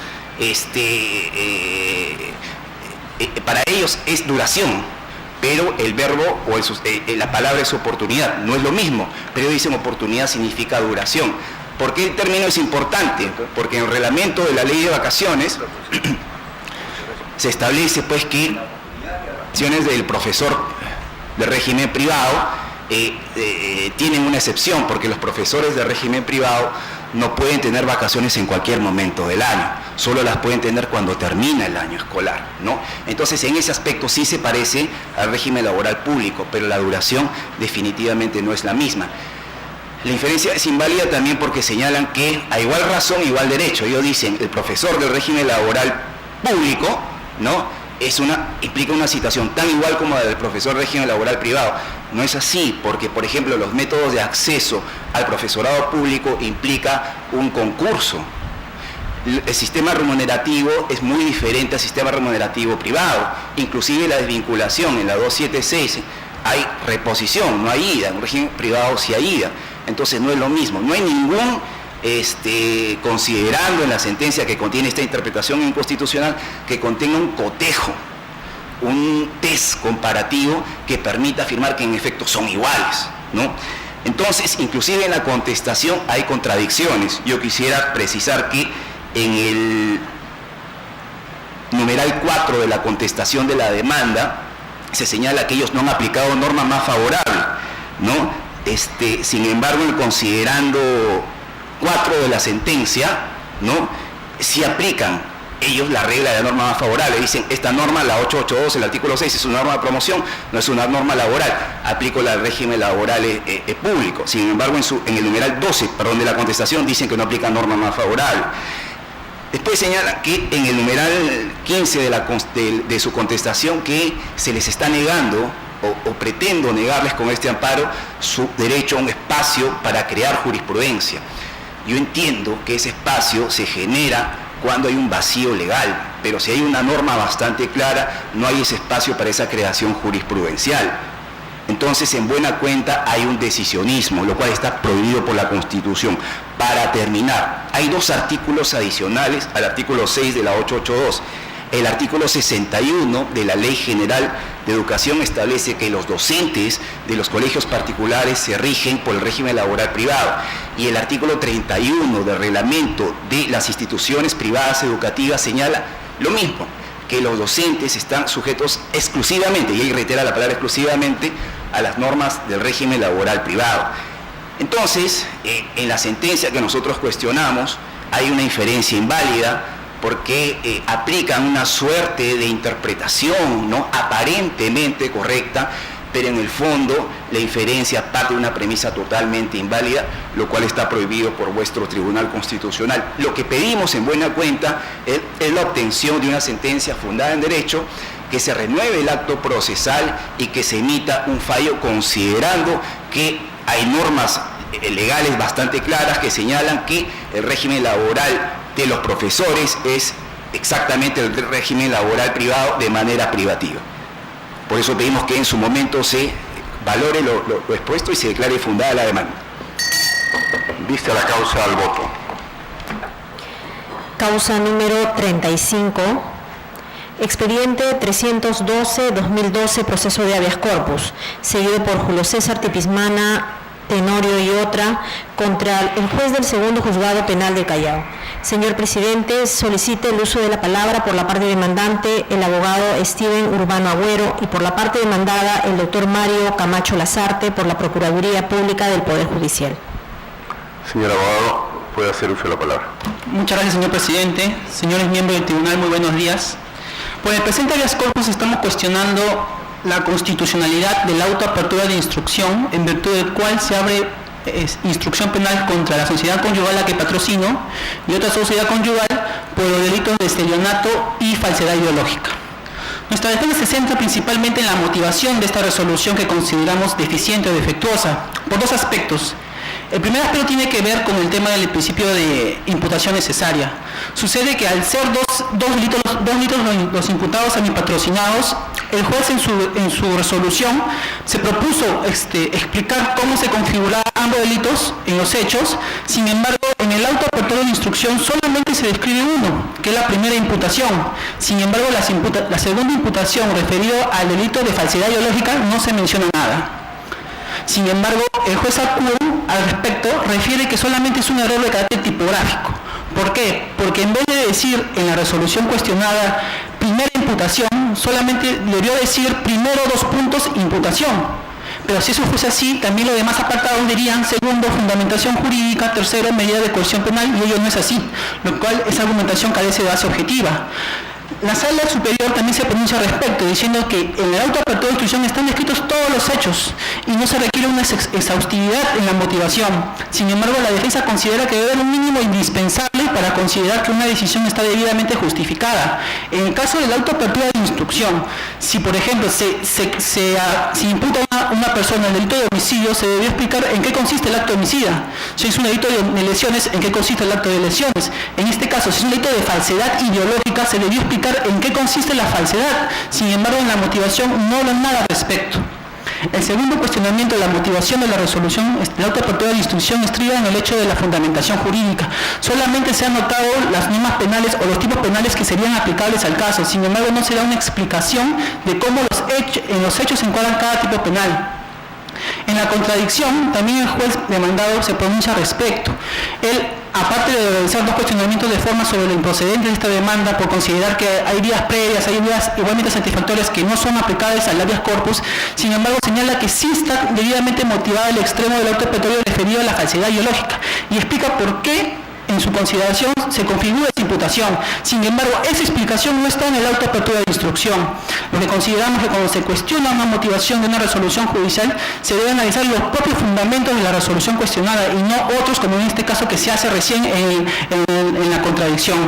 para ellos es duración, pero el verbo o la palabra es oportunidad, no es lo mismo, pero ellos dicen oportunidad significa duración. ¿Por qué el término es importante? Porque en el reglamento de la ley de vacaciones se establece pues que acciones del profesor de régimen privado tienen una excepción, porque los profesores de régimen privado no pueden tener vacaciones en cualquier momento del año, solo las pueden tener cuando termina el año escolar, ¿no? Entonces en ese aspecto sí se parece al régimen laboral público, pero la duración definitivamente no es la misma. La inferencia es inválida también porque señalan que a igual razón, igual derecho. Ellos dicen, el profesor del régimen laboral público, ¿no?, implica una situación tan igual como la del profesor de régimen laboral privado. No es así, porque, por ejemplo, los métodos de acceso al profesorado público implica un concurso. El sistema remunerativo es muy diferente al sistema remunerativo privado. Inclusive la desvinculación en la 276 hay reposición, no hay ida. En un régimen privado sí hay ida. Entonces no es lo mismo. No hay ningún considerando en la sentencia que contiene esta interpretación inconstitucional que contenga un cotejo, un test comparativo que permita afirmar que en efecto son iguales, ¿no? Entonces, inclusive en la contestación hay contradicciones. Yo quisiera precisar que en el numeral 4 de la contestación de la demanda se señala que ellos no han aplicado norma más favorable, ¿no? Sin embargo, considerando 4 de la sentencia, ¿no?, sí aplican ellos la regla de la norma más favorable. Dicen, esta norma, la 882, el artículo 6, es una norma de promoción, no es una norma laboral, aplico el régimen laboral público. Sin embargo, en el numeral 12, de la contestación, dicen que no aplican norma más favorable. Después señalan que en el numeral 15 de su contestación que se les está negando o pretendo negarles con este amparo su derecho a un espacio para crear jurisprudencia. Yo entiendo que ese espacio se genera cuando hay un vacío legal, pero si hay una norma bastante clara, no hay ese espacio para esa creación jurisprudencial. Entonces, en buena cuenta, hay un decisionismo, lo cual está prohibido por la Constitución. Para terminar, hay 2 artículos adicionales al artículo 6 de la 882. El artículo 61 de la Ley General de Educación establece que los docentes de los colegios particulares se rigen por el régimen laboral privado, y el artículo 31 del reglamento de las instituciones privadas educativas señala lo mismo, que los docentes están sujetos exclusivamente, y ahí reitera la palabra exclusivamente, a las normas del régimen laboral privado. Entonces, en la sentencia que nosotros cuestionamos hay una inferencia inválida, porque aplican una suerte de interpretación, ¿no?, aparentemente correcta, pero en el fondo la inferencia parte de una premisa totalmente inválida, lo cual está prohibido por vuestro Tribunal Constitucional. Lo que pedimos en buena cuenta es la obtención de una sentencia fundada en derecho, que se renueve el acto procesal y que se emita un fallo considerando que hay normas legales bastante claras que señalan que el régimen laboral de los profesores es exactamente el régimen laboral privado de manera privativa. Por eso pedimos que en su momento se valore lo expuesto y se declare fundada la demanda. Vista la causa, al voto. Causa número 35. Expediente 312-2012, proceso de habeas corpus, seguido por Julio César Tipismana, Tenorio y otra, contra el juez del segundo juzgado penal de Callao. Señor presidente, solicite el uso de la palabra por la parte demandante, el abogado Steven Urbano Agüero, y por la parte demandada, el doctor Mario Camacho Lazarte, por la Procuraduría Pública del Poder Judicial. Señor abogado, puede hacer uso de la palabra. Muchas gracias, señor presidente. Señores miembros del tribunal, muy buenos días. Por el presente habeas corpus estamos cuestionando la constitucionalidad de la autoapertura de instrucción, en virtud del cual se abre instrucción penal contra la sociedad conyugal a la que patrocino y otra sociedad conyugal por los delitos de estelionato y falsedad ideológica. Nuestra defensa se centra principalmente en la motivación de esta resolución, que consideramos deficiente o defectuosa, por 2 aspectos. El primer aspecto tiene que ver con el tema del principio de imputación necesaria. Sucede que al ser dos delitos los imputados a mis patrocinados, el juez en su resolución se propuso explicar cómo se configuraban ambos delitos en los hechos. Sin embargo, en el auto apertura de instrucción solamente se describe uno, que es la primera imputación. Sin embargo, la segunda imputación, referido al delito de falsedad ideológica, no se menciona nada. Sin embargo, el juez Acún al respecto refiere que solamente es un error de carácter tipográfico. ¿Por qué? Porque en vez de decir en la resolución cuestionada primera imputación, solamente debió decir primero imputación. Pero si eso fuese así, también los demás apartados dirían segundo, fundamentación jurídica, tercero, medida de coerción penal, y ello no es así, lo cual esa argumentación carece de base objetiva. La Sala Superior también se pronuncia al respecto, diciendo que en el auto de apertura de instrucción están descritos todos los hechos y no se requiere una exhaustividad en la motivación. Sin embargo, la defensa considera que debe haber un mínimo indispensable para considerar que una decisión está debidamente justificada. En el caso del auto de apertura de instrucción, si por ejemplo se imputa a una persona el delito de homicidio, se debió explicar en qué consiste el acto de homicida. Si es un delito de lesiones, en qué consiste el acto de lesiones. En este caso, si es un delito de falsedad ideológica, se debió explicar en qué consiste la falsedad. Sin embargo, en la motivación no hablan nada al respecto. El segundo cuestionamiento de la motivación de la resolución de auto de apertura de instrucción estriba en el hecho de la fundamentación jurídica. Solamente se han notado las normas penales o los tipos penales que serían aplicables al caso. Sin embargo, no se da una explicación de cómo en los hechos se encuadran cada tipo penal. En la contradicción, también el juez demandado se pronuncia al respecto. Él, aparte de realizar dos cuestionamientos de forma sobre lo improcedente de esta demanda, por considerar que hay vías previas, hay vías igualmente satisfactorias que no son aplicables al habeas corpus, sin embargo señala que sí está debidamente motivado el extremo del auto petróleo referido a la falsedad ideológica y explica por qué en su consideración se configura esa imputación. Sin embargo, esa explicación no está en el auto de apertura de instrucción. Lo que consideramos que cuando se cuestiona una motivación de una resolución judicial, se deben analizar los propios fundamentos de la resolución cuestionada y no otros, como en este caso que se hace recién en la contradicción.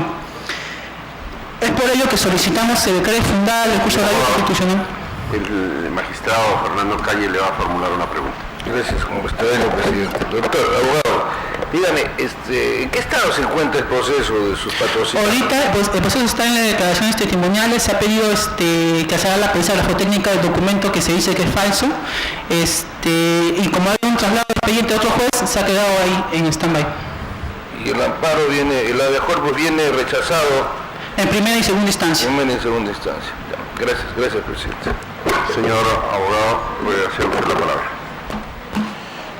Es por ello que solicitamos se declare fundada el recurso de la constitucional. El magistrado Fernando Calle le va a formular una pregunta. Gracias, como está bien, presidente. Doctor, abogado, dígame, ¿en qué estado se encuentra el proceso de sus patrocinios? Ahorita pues, el proceso está en las declaraciones testimoniales, se ha pedido que se haga la prensa grafotécnica del documento que se dice que es falso, y como hay un traslado de expediente a otro juez, se ha quedado ahí en stand-by. Y el amparo viene, el habeas corpus viene rechazado en primera y segunda instancia. En primera y segunda instancia. Gracias, presidente. Señor abogado, voy a hacer usted la palabra.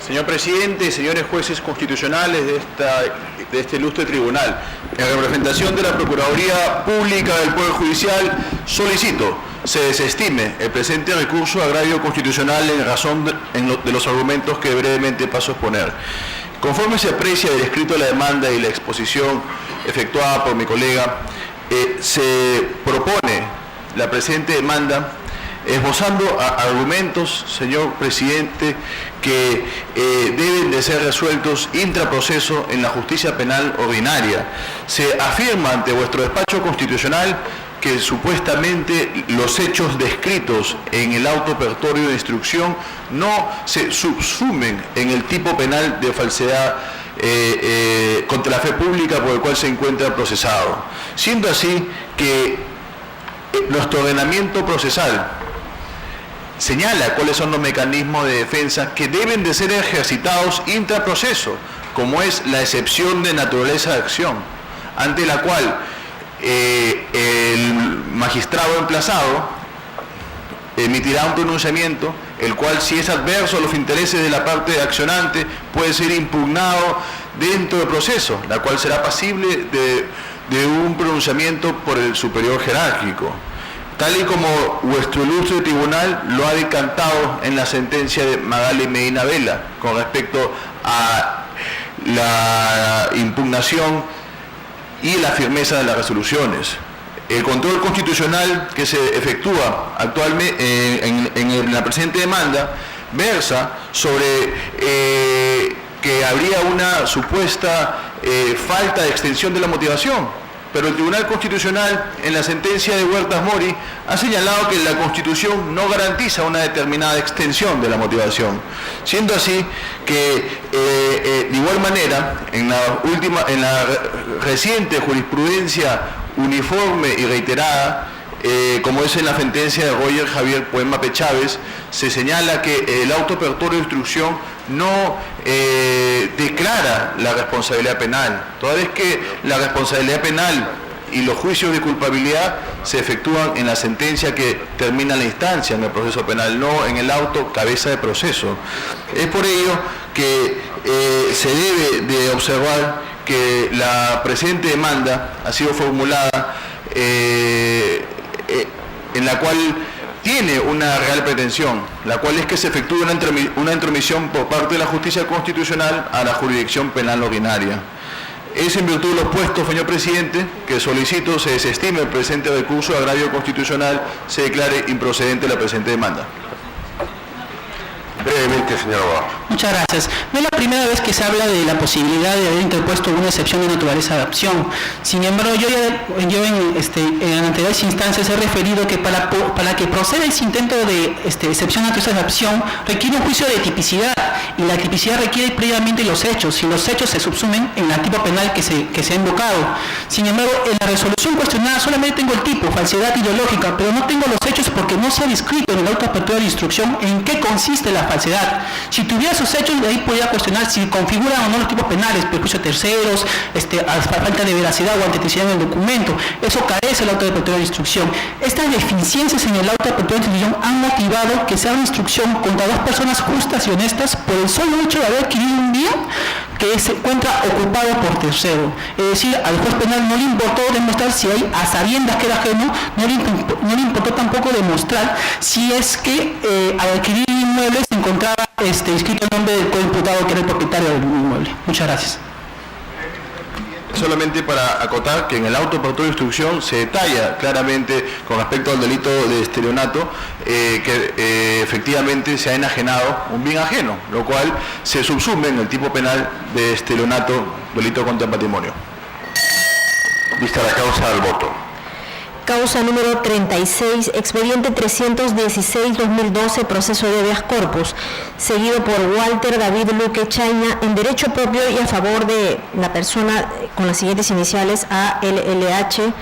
Señor presidente, señores jueces constitucionales de este ilustre tribunal, en representación de la Procuraduría Pública del Poder Judicial, solicito se desestime el presente recurso agravio constitucional en razón de los argumentos que brevemente paso a exponer. Conforme se aprecia del escrito de la demanda y la exposición efectuada por mi colega, se propone la presente demanda esbozando argumentos, señor presidente, que deben de ser resueltos intraproceso en la justicia penal ordinaria. Se afirma ante vuestro despacho constitucional que supuestamente los hechos descritos en el auto apertorio de instrucción no se subsumen en el tipo penal de falsedad contra la fe pública por el cual se encuentra procesado. Siendo así que nuestro ordenamiento procesal señala cuáles son los mecanismos de defensa que deben de ser ejercitados intraproceso, como es la excepción de naturaleza de acción, ante la cual el magistrado emplazado emitirá un pronunciamiento, el cual, si es adverso a los intereses de la parte accionante, puede ser impugnado dentro del proceso, la cual será pasible de un pronunciamiento por el superior jerárquico, tal y como vuestro ilustre tribunal lo ha decantado en la sentencia de Magali Medina Vela con respecto a la impugnación y la firmeza de las resoluciones. El control constitucional que se efectúa actualmente en la presente demanda versa sobre que habría una supuesta falta de extensión de la motivación, pero el Tribunal Constitucional en la sentencia de Huertas Mori ha señalado que la Constitución no garantiza una determinada extensión de la motivación, siendo así que de igual manera en la reciente jurisprudencia uniforme y reiterada, como es en la sentencia de Roger Javier Poemape Chávez, se señala que el auto apertorio de instrucción no declara la responsabilidad penal, toda vez que la responsabilidad penal y los juicios de culpabilidad se efectúan en la sentencia que termina la instancia en el proceso penal, no en el auto cabeza de proceso. Es por ello que se debe de observar que la presente demanda ha sido formulada en la cual tiene una real pretensión, la cual es que se efectúe una intromisión por parte de la justicia constitucional a la jurisdicción penal ordinaria. Es en virtud de lo puesto, señor presidente, que solicito se desestime el presente recurso de agravio constitucional, se declare improcedente la presente demanda. Brevemente, señor abogado. Muchas gracias. No es la primera vez que se habla de la posibilidad de haber interpuesto una excepción de naturaleza de adopción. Sin embargo, yo en anteriores instancias he referido que para que proceda ese intento de excepción de naturaleza de adopción requiere un juicio de tipicidad, y la tipicidad requiere previamente los hechos, y los hechos se subsumen en el tipo penal que se ha invocado. Sin embargo, en la resolución cuestionada solamente tengo el tipo, falsedad ideológica, pero no tengo los hechos porque no se ha descrito en el auto de apertura de instrucción en qué consiste la falsedad. Si tuviera esos hechos, de ahí podría cuestionar si configuran o no los tipos penales, perjuicio a terceros, falta de veracidad o autenticidad en el documento. Eso carece el auto de apertura de instrucción. Estas deficiencias en el auto de apertura de instrucción han motivado que sea una instrucción contra dos personas justas y honestas por el solo hecho de haber adquirido un bien que se encuentra ocupado por tercero. Es decir, al juez penal no le importó demostrar si hay a sabiendas que era ajeno, no le importó tampoco demostrar si es que al adquirir el inmueble se encontraba inscrito el nombre del coimputado que era el propietario del inmueble. Muchas gracias. Solamente para acotar que en el auto de apertura de instrucción se detalla claramente con respecto al delito de estelionato que efectivamente se ha enajenado un bien ajeno, lo cual se subsume en el tipo penal de estelionato, delito contra el patrimonio. Vista la causa, al voto. Causa número 36, expediente 316-2012, proceso de habeas corpus, seguido por Walter David Luque Chaña, en derecho propio y a favor de la persona con las siguientes iniciales ALLH,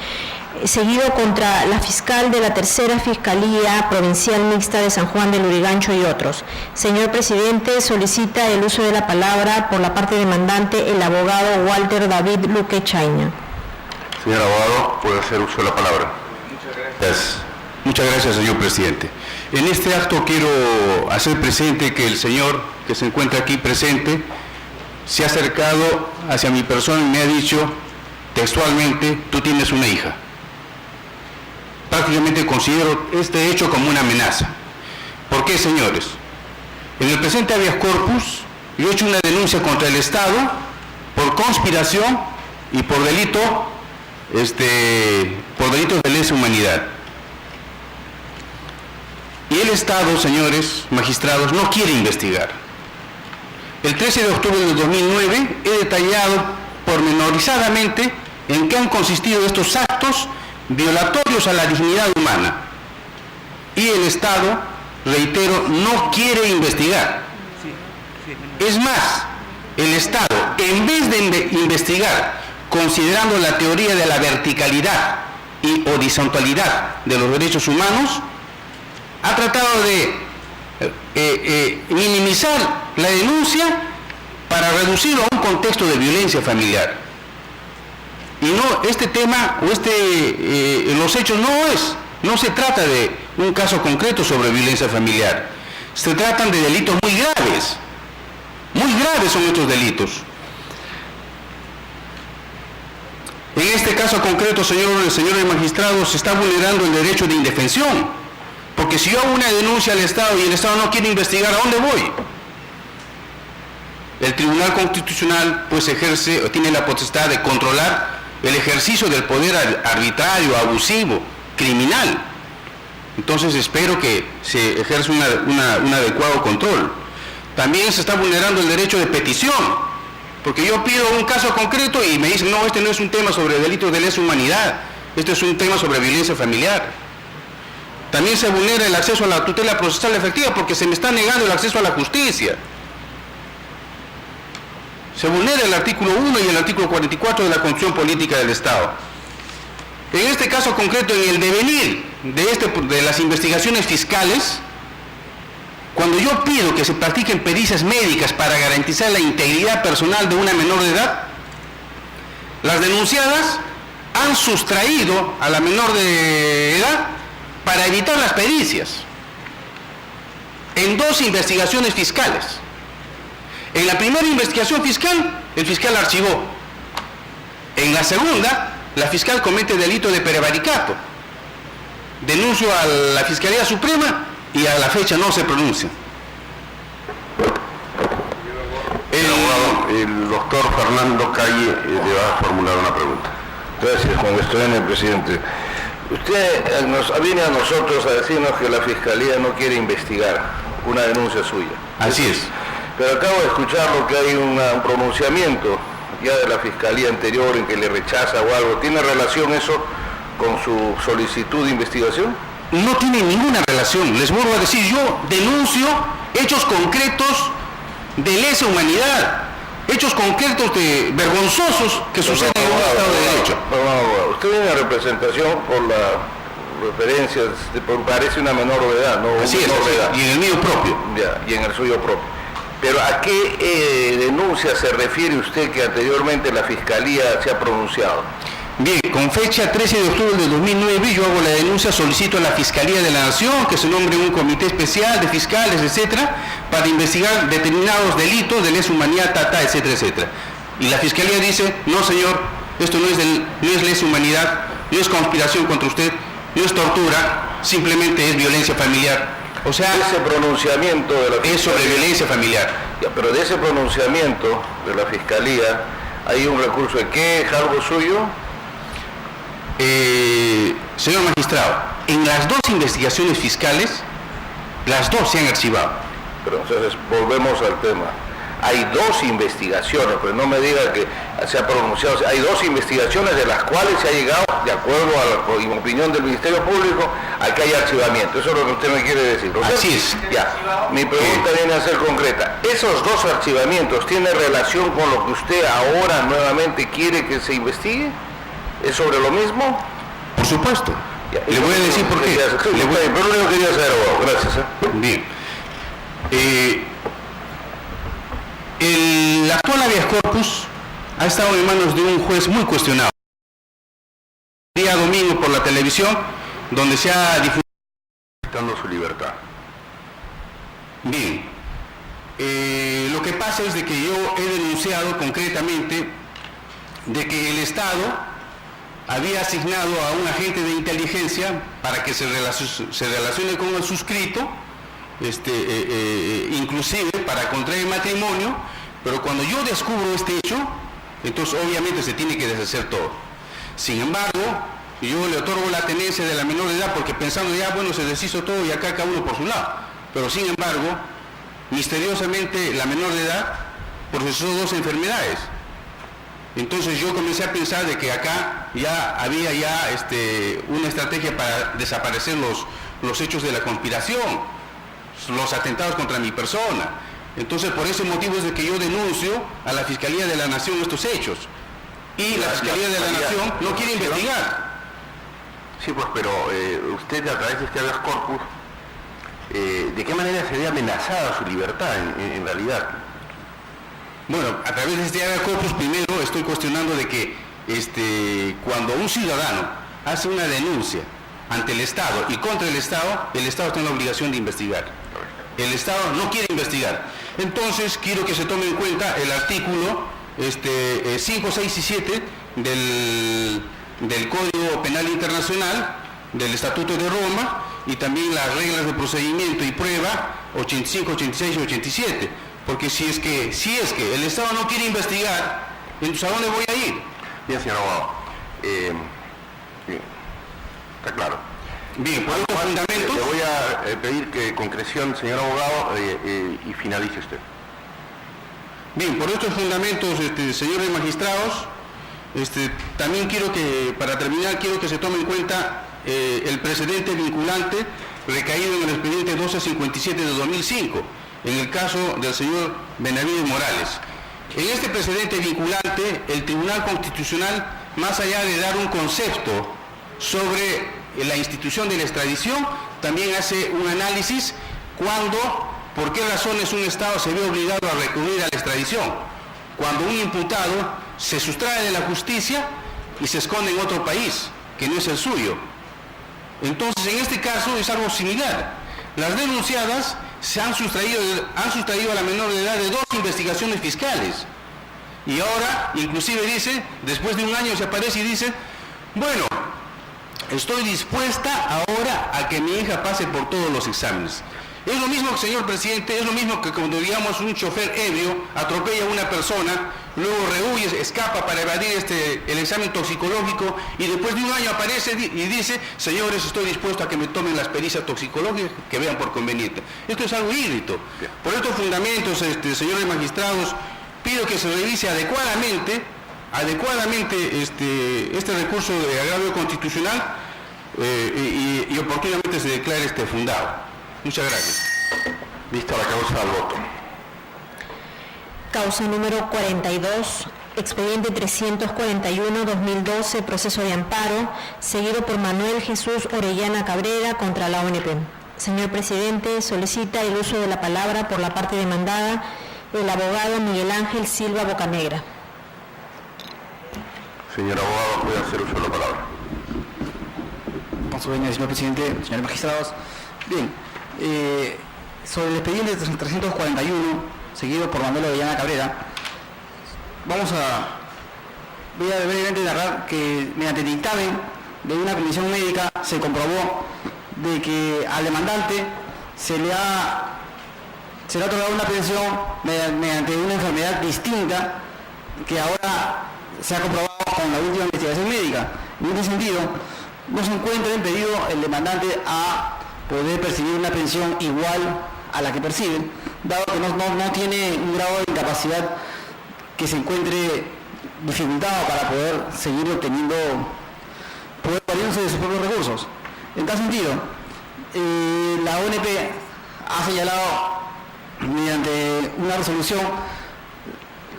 seguido contra la fiscal de la Tercera Fiscalía Provincial Mixta de San Juan del Lurigancho y otros. Señor presidente, solicita el uso de la palabra por la parte demandante el abogado Walter David Luque Chaña. Señor abogado, puede hacer uso de la palabra. Muchas gracias, señor presidente. En este acto quiero hacer presente que el señor que se encuentra aquí presente se ha acercado hacia mi persona y me ha dicho textualmente: tú tienes una hija. Prácticamente considero este hecho como una amenaza. ¿Por qué, señores? En el presente habeas corpus yo he hecho una denuncia contra el Estado por conspiración y por delitos de lesa humanidad. Y el Estado, señores magistrados, no quiere investigar. El 13 de octubre del 2009 he detallado pormenorizadamente en qué han consistido estos actos violatorios a la dignidad humana. Y el Estado, reitero, no quiere investigar. Es más, el Estado, en vez de investigar, considerando la teoría de la verticalidad y horizontalidad de los derechos humanos, ha tratado de minimizar la denuncia para reducirlo a un contexto de violencia familiar. Y no, este tema o los hechos no se trata de un caso concreto sobre violencia familiar. Se tratan de delitos muy graves. Muy graves son estos delitos. En este caso concreto, señores magistrados, se está vulnerando el derecho de indefensión. Porque si yo hago una denuncia al Estado y el Estado no quiere investigar, ¿a dónde voy? El Tribunal Constitucional pues tiene la potestad de controlar el ejercicio del poder arbitrario, abusivo, criminal. Entonces espero que se ejerza un adecuado control. También se está vulnerando el derecho de petición, porque yo pido un caso concreto y me dicen: no, este no es un tema sobre delitos de lesa humanidad, este es un tema sobre violencia familiar. También se vulnera el acceso a la tutela procesal efectiva porque se me está negando el acceso a la justicia. Se vulnera el artículo 1 y el artículo 44 de la Constitución Política del Estado. En este caso concreto, en el devenir de las investigaciones fiscales, cuando yo pido que se practiquen pericias médicas para garantizar la integridad personal de una menor de edad, las denunciadas han sustraído a la menor de edad para evitar las pericias en 2 investigaciones fiscales. En la primera investigación fiscal, el fiscal archivó. En la segunda, la fiscal comete delito de prevaricato. Denuncio a la Fiscalía Suprema y a la fecha no se pronuncia. el doctor Fernando Calle le va a formular una pregunta. Gracias, Juan Gastón, presidente. Usted viene a nosotros a decirnos que la Fiscalía no quiere investigar una denuncia suya. Así es. Pero acabo de escucharlo que hay un pronunciamiento ya de la Fiscalía anterior en que le rechaza o algo. ¿Tiene relación eso con su solicitud de investigación? No tiene ninguna relación. Les vuelvo a decir, yo denuncio hechos concretos de lesa humanidad, hechos concretos vergonzosos que suceden en un Estado de Derecho. Usted viene a representación por la referencia, parece una menor de edad, ¿no? Así es, y en el mío propio. Ya, y en el suyo propio. Pero ¿a qué denuncia se refiere usted que anteriormente la Fiscalía se ha pronunciado? Bien, con fecha 13 de octubre del 2009 yo hago la denuncia, solicito a la Fiscalía de la Nación que se nombre un comité especial de fiscales, etcétera, para investigar determinados delitos de lesa humanidad, etcétera, etcétera. Y la Fiscalía dice, no señor, esto no es lesa humanidad, no es conspiración contra usted, no es tortura, simplemente es violencia familiar. O sea, ese pronunciamiento de la Fiscalía, es sobre violencia familiar. Ya, pero de ese pronunciamiento de la Fiscalía, ¿hay un recurso de queja, algo suyo? Señor magistrado, en las dos investigaciones fiscales, las dos se han archivado. Pero entonces volvemos al tema. Hay dos investigaciones, pero no me diga que se ha pronunciado. Hay dos investigaciones de las cuales se ha llegado, de acuerdo a la opinión del Ministerio Público, a que hay archivamiento. Eso es lo que usted me quiere decir, ¿no? Así es. Ya, mi pregunta viene a ser concreta. ¿Esos dos archivamientos tienen relación con lo que usted ahora nuevamente quiere que se investigue? ¿Es sobre lo mismo? Por supuesto. Ya, le voy a decir por qué. Pero lo único que quería saber, abogado. Gracias. Bien. El actual habeas corpus ha estado en manos de un juez muy cuestionado. El día domingo por la televisión, donde se ha difundido su libertad. Bien. Lo que pasa es de que yo he denunciado concretamente de que el Estado había asignado a un agente de inteligencia para que se relacione con el suscrito, inclusive para contraer matrimonio, pero cuando yo descubro este hecho, entonces obviamente se tiene que deshacer todo. Sin embargo, yo le otorgo la tenencia de la menor de edad porque pensando ya, bueno, se deshizo todo y acá cada uno por su lado. Pero sin embargo, misteriosamente la menor de edad procesó dos enfermedades. Entonces yo comencé a pensar de que acá ya había una estrategia para desaparecer los hechos de la conspiración, los atentados contra mi persona. Entonces por ese motivo es de que yo denuncio a la Fiscalía de la Nación estos hechos. Y la Fiscalía de la Nación no quiere investigar. Sí, pues, pero usted a través de este habeas corpus, ¿de qué manera se ve amenazada su libertad en realidad? Bueno, a través de este habeas corpus primero estoy cuestionando de que cuando un ciudadano hace una denuncia ante el Estado y contra el Estado está en la obligación de investigar. El Estado no quiere investigar. Entonces quiero que se tome en cuenta el artículo 5, 6 y 7 del Código Penal Internacional, del Estatuto de Roma y también las reglas de procedimiento y prueba 85, 86 y 87. Porque si es que el Estado no quiere investigar, entonces ¿a dónde voy a ir? Bien, señor abogado. Bien, está claro. Bien, por estos fundamentos... Le voy a pedir que concreción, señor abogado, y finalice usted. Bien, por estos fundamentos, señores magistrados, también quiero que, para terminar, quiero que se tome en cuenta el precedente vinculante recaído en el expediente 1257 de 2005, en el caso del señor Benavides Morales. En este precedente vinculante, el Tribunal Constitucional, más allá de dar un concepto sobre la institución de la extradición, también hace un análisis por qué razones un Estado se ve obligado a recurrir a la extradición. Cuando un imputado se sustrae de la justicia y se esconde en otro país, que no es el suyo. Entonces, en este caso es algo similar. Las denunciadas se han sustraído a la menor de edad de dos investigaciones fiscales. Y ahora, inclusive dice, después de un año se aparece y dice, bueno, estoy dispuesta ahora a que mi hija pase por todos los exámenes. Es lo mismo, señor presidente, es lo mismo que cuando, digamos, un chofer ebrio atropella a una persona, luego rehuye, escapa para evadir el examen toxicológico y después de un año aparece y dice, señores, estoy dispuesto a que me tomen las pericias toxicológicas que vean por conveniente. Esto es algo híbrido. Por estos fundamentos, señores magistrados, pido que se revise adecuadamente este recurso de agravio constitucional y oportunamente se declare fundado. Muchas gracias. Vista la causa al voto. Causa número 42, expediente 341-2012, proceso de amparo, seguido por Manuel Jesús Orellana Cabrera contra la ONP. Señor presidente, solicita el uso de la palabra por la parte demandada el abogado Miguel Ángel Silva Bocanegra. Señor abogado, puede hacer uso de la palabra. Con su venia, señor presidente, señores magistrados. Bien, sobre el expediente 341, seguido por Manuel Orellana Cabrera, voy a brevemente narrar que mediante dictamen de una comisión médica se comprobó de que al demandante se le ha otorgado una pensión mediante una enfermedad distinta que ahora se ha comprobado con la última investigación médica. En este sentido, no se encuentra impedido el demandante a poder percibir una pensión igual a la que perciben, dado que no tiene un grado de incapacidad que se encuentre dificultado para poder seguir obteniendo, poder valiéndose de sus propios recursos. En tal sentido, la ONP ha señalado mediante una resolución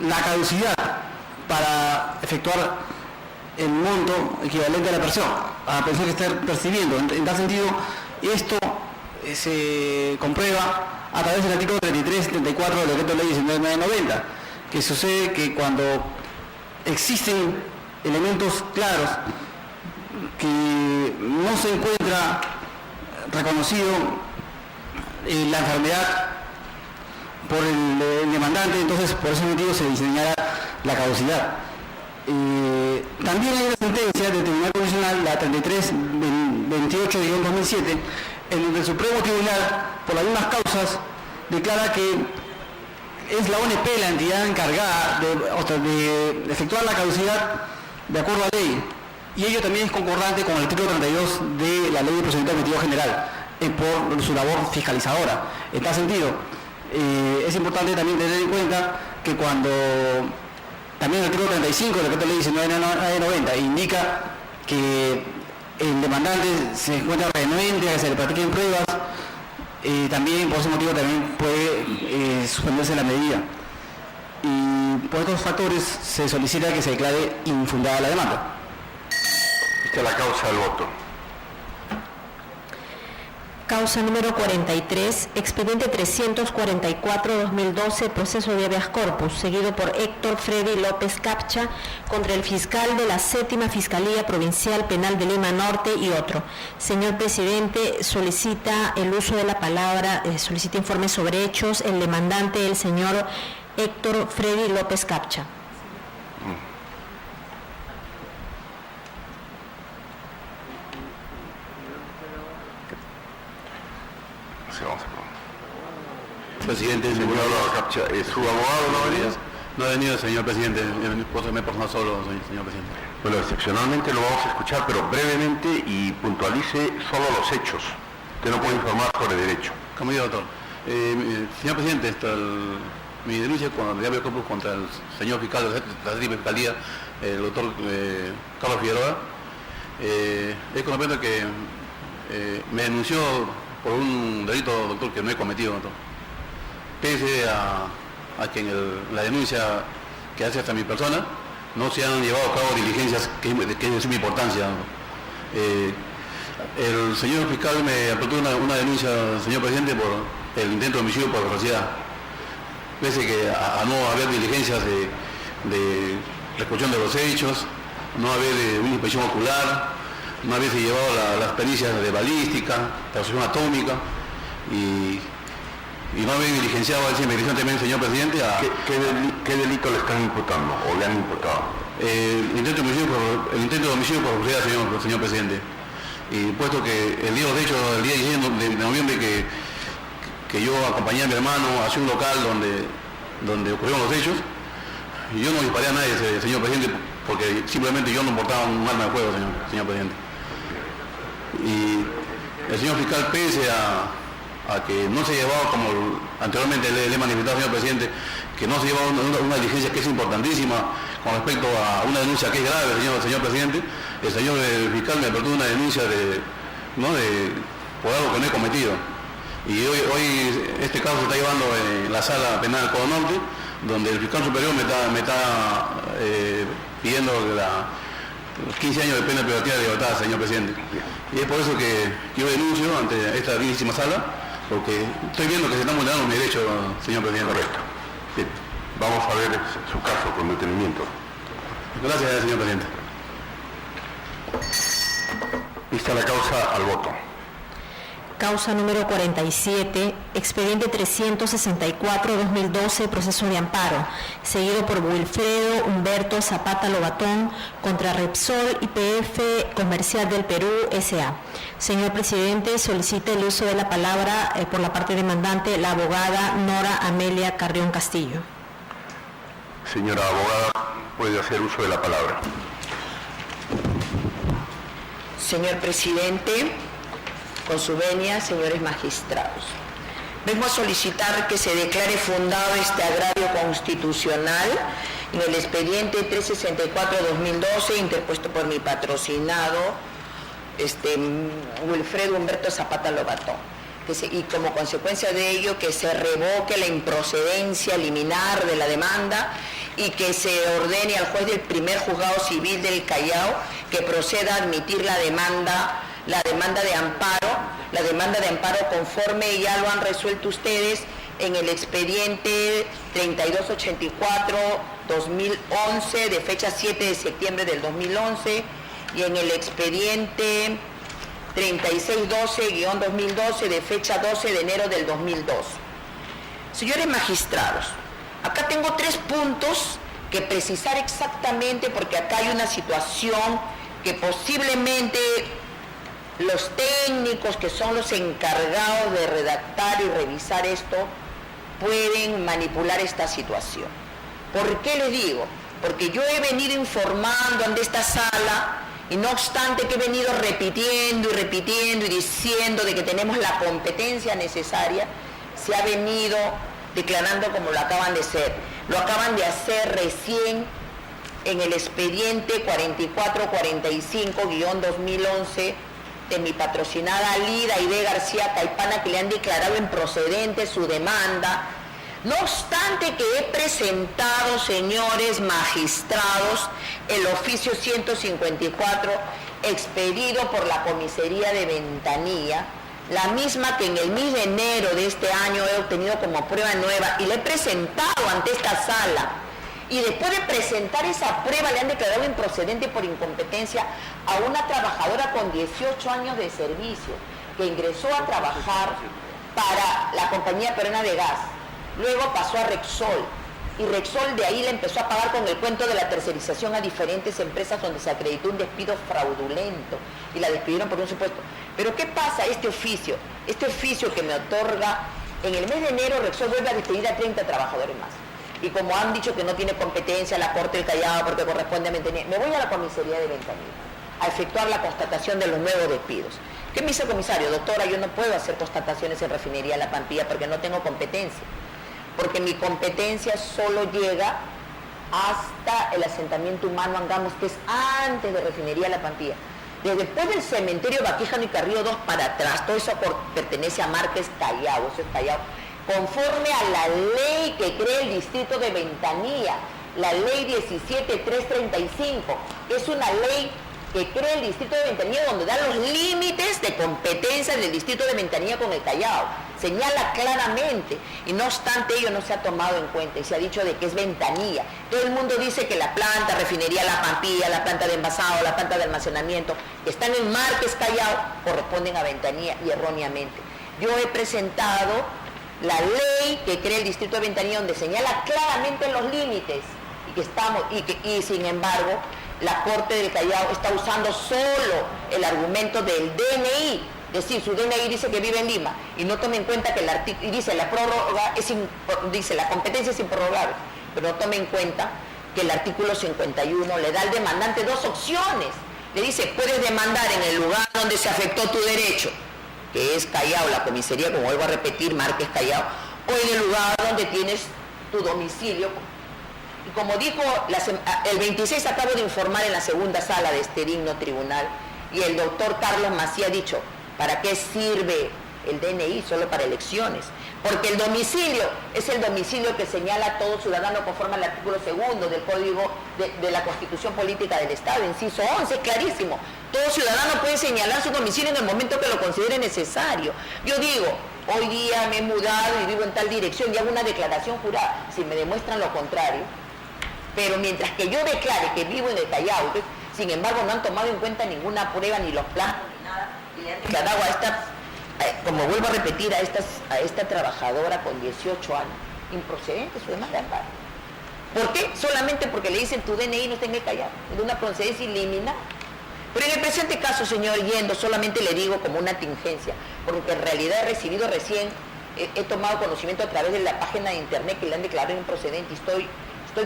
la caducidad para efectuar el monto equivalente a la pensión que esté percibiendo. En tal sentido, esto se comprueba a través del artículo 33 y 34 del decreto de ley 1990, que sucede que cuando existen elementos claros que no se encuentra reconocido la enfermedad por el demandante, entonces por ese motivo se señala la caducidad. También hay una sentencia del Tribunal Constitucional, la 3328-2007, en donde el Supremo Tribunal, por las mismas causas, declara que es la ONP la entidad encargada de efectuar la caducidad de acuerdo a ley, y ello también es concordante con el artículo 32 de la Ley de Procedimiento Administrativo General, por su labor fiscalizadora. En tal sentido, es importante también tener en cuenta que cuando también el artículo 35 del decreto de ley 1990 indica que el demandante se encuentra renuente a que se le practiquen pruebas, también por ese motivo también puede suspenderse la medida. Y por estos factores se solicita que se declare infundada la demanda. Esta es la causa del voto. Causa número 43, expediente 344-2012, proceso de habeas corpus, seguido por Héctor Freddy López Capcha contra el fiscal de la 7ª Fiscalía Provincial Penal de Lima Norte y otro. Señor presidente, solicita el uso de la palabra, solicita informe sobre hechos, el demandante, el señor Héctor Freddy López Capcha. Presidente, su abogado no ha venido. No ha venido, señor presidente. Mi esposo me personó solo, señor presidente. Bueno, excepcionalmente lo vamos a escuchar, pero brevemente y puntualice solo los hechos. Usted no puede informar sobre derecho. Como digo, doctor. Señor presidente, mi denuncia de habeas corpus contra el señor fiscal de la Fiscalía, el doctor Carlos Figueroa, es conocido que me denunció por un delito, doctor, que no he cometido, doctor. Pese a que en la denuncia que hace hasta mi persona no se han llevado a cabo diligencias que es de suma importancia. El señor fiscal me aportó una denuncia, señor presidente, por el intento de homicidio por velocidad. Pese que a no haber diligencias de reconstrucción de los hechos, no haber una inspección ocular, no haberse llevado las pericias de balística, de reacción atómica y no haber diligenciado esa investigación también, señor presidente. ¿Qué delito le están imputando o le han imputado? El intento de homicidio por velocidad, señor presidente. Y puesto que el día de hecho, el día 16 de noviembre, que que yo acompañé a mi hermano hacia un local donde ocurrieron los hechos. Y yo no disparé a nadie, señor presidente, porque simplemente yo no portaba un arma de fuego, señor presidente. Y el señor fiscal, pese a que no se llevaba, como anteriormente le he manifestado, señor presidente, que no se llevaba una diligencia que es importantísima con respecto a una denuncia que es grave, señor presidente, el señor fiscal me apertó una denuncia por algo que no he cometido. Y hoy este caso se está llevando en la sala penal del Codo Norte, donde el fiscal superior me está pidiendo los 15 años de pena privativa de libertad, señor presidente. Y es por eso que yo denuncio ante esta dignísima sala, porque estoy viendo que se están vulnerando mis derechos, señor presidente. Correcto. Bien. Vamos a ver su caso con detenimiento. Gracias, señor presidente. Vista la causa, al voto. Causa número 47, expediente 364-2012, proceso de amparo, seguido por Wilfredo Humberto Zapata Lobatón contra Repsol YPF Comercial del Perú S.A. Señor presidente, solicita el uso de la palabra por la parte demandante la abogada Nora Amelia Carrión Castillo. Señora abogada, puede hacer uso de la palabra. Señor presidente, con su venia, señores magistrados, vengo a solicitar que se declare fundado este agravio constitucional en el expediente 364-2012 interpuesto por mi patrocinado Wilfredo Humberto Zapata Lobatón, y como consecuencia de ello que se revoque la improcedencia liminar de la demanda y que se ordene al juez del primer juzgado civil del Callao que proceda a admitir la demanda de amparo conforme ya lo han resuelto ustedes en el expediente 3284-2011 de fecha 7 de septiembre del 2011 y en el expediente 3612-2012 de fecha 12 de enero del 2012. Señores magistrados, acá tengo 3 puntos que precisar exactamente porque acá hay una situación que posiblemente los técnicos que son los encargados de redactar y revisar esto pueden manipular esta situación. ¿Por qué les digo? Porque yo he venido informando ante esta sala y no obstante que he venido repitiendo y diciendo de que tenemos la competencia necesaria, se ha venido declarando como lo acaban de hacer. Lo acaban de hacer recién en el expediente 4445-2011 de mi patrocinada Lida Aide García Caipana, que le han declarado improcedente su demanda. No obstante que he presentado, señores magistrados, el oficio 154 expedido por la comisaría de Ventanilla, la misma que en el mes de enero de este año he obtenido como prueba nueva y le he presentado ante esta sala. Y después de presentar esa prueba le han declarado improcedente por incompetencia a una trabajadora con 18 años de servicio que ingresó a trabajar para la compañía peruana de gas. Luego pasó a Repsol y Repsol de ahí le empezó a pagar con el cuento de la tercerización a diferentes empresas donde se acreditó un despido fraudulento y la despidieron por un supuesto. Pero ¿qué pasa? Este oficio que me otorga, en el mes de enero Repsol vuelve a despedir a 30 trabajadores más. Y como han dicho que no tiene competencia la Corte del Callao porque corresponde a Ventanilla, me voy a la comisaría de Ventanilla a efectuar la constatación de los nuevos despidos. ¿Qué me dice el comisario? Doctora, yo no puedo hacer constataciones en Refinería La Pampilla porque no tengo competencia. Porque mi competencia solo llega hasta el asentamiento humano Angamos, que es antes de Refinería La Pampilla. Después del cementerio Baquijano y Carrillo 2 para atrás, todo eso pertenece a Márquez Callao, eso es Callao. Conforme a la ley que crea el distrito de Ventanilla, la ley 17335, es una ley que crea el distrito de Ventanilla donde da los límites de competencia del distrito de Ventanilla con el Callao, señala claramente, y no obstante ello no se ha tomado en cuenta y se ha dicho de que es Ventanilla. Todo el mundo dice que la planta, Refinería La Pampilla, la planta de envasado, la planta de almacenamiento, que están en Márquez Callao, corresponden a Ventanilla y erróneamente. Yo he presentado la ley que crea el distrito de Ventanilla donde señala claramente los límites y sin embargo la Corte del Callao está usando solo el argumento del DNI decir su DNI dice que vive en Lima y no tome en cuenta que el artículo, y dice la prórroga dice la competencia es improrrogable, pero no tome en cuenta que el artículo 51 le da al demandante dos opciones. Le dice, puedes demandar en el lugar donde se afectó tu derecho, que es Callao, la comisaría, como vuelvo a repetir, Márquez Callao, o en el lugar donde tienes tu domicilio. Y como dijo, el 26 acabo de informar en la segunda sala de este digno tribunal, y el doctor Carlos Macía ha dicho, ¿para qué sirve el DNI? Solo para elecciones. Porque el domicilio es el domicilio que señala a todo ciudadano conforme al artículo 2 del Código de la Constitución Política del Estado, inciso 11, es clarísimo. Todo ciudadano puede señalar su domicilio en el momento que lo considere necesario. Yo digo, hoy día me he mudado y vivo en tal dirección y hago una declaración jurada, si me demuestran lo contrario, pero mientras que yo declare que vivo en el Callao, sin embargo no han tomado en cuenta ninguna prueba, ni los planos, ni nada, y le han declarado a esta, como vuelvo a repetir, a esta trabajadora con 18 años, improcedente su demanda de amparo. ¿Por qué? Solamente porque le dicen tu DNI no está en el Callao, es de una procedencia iliminar. Pero en el presente caso, señor Yendo, solamente le digo como una tingencia, porque en realidad he recibido recién, he tomado conocimiento a través de la página de internet que le han declarado improcedente y estoy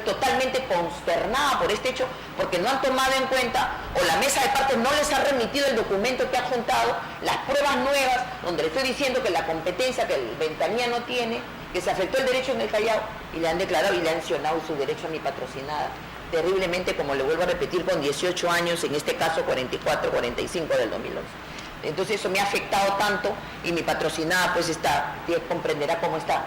totalmente consternada por este hecho, porque no han tomado en cuenta, o la mesa de partes no les ha remitido el documento que ha juntado, las pruebas nuevas, donde le estoy diciendo que la competencia que el Ventanilla no tiene, que se afectó el derecho en el Callao, y le han declarado y le han sancionado su derecho a mi patrocinada, terriblemente, como le vuelvo a repetir, con 18 años, en este caso 44, 45 del 2011. Entonces eso me ha afectado tanto, y mi patrocinada pues está, comprenderá cómo está.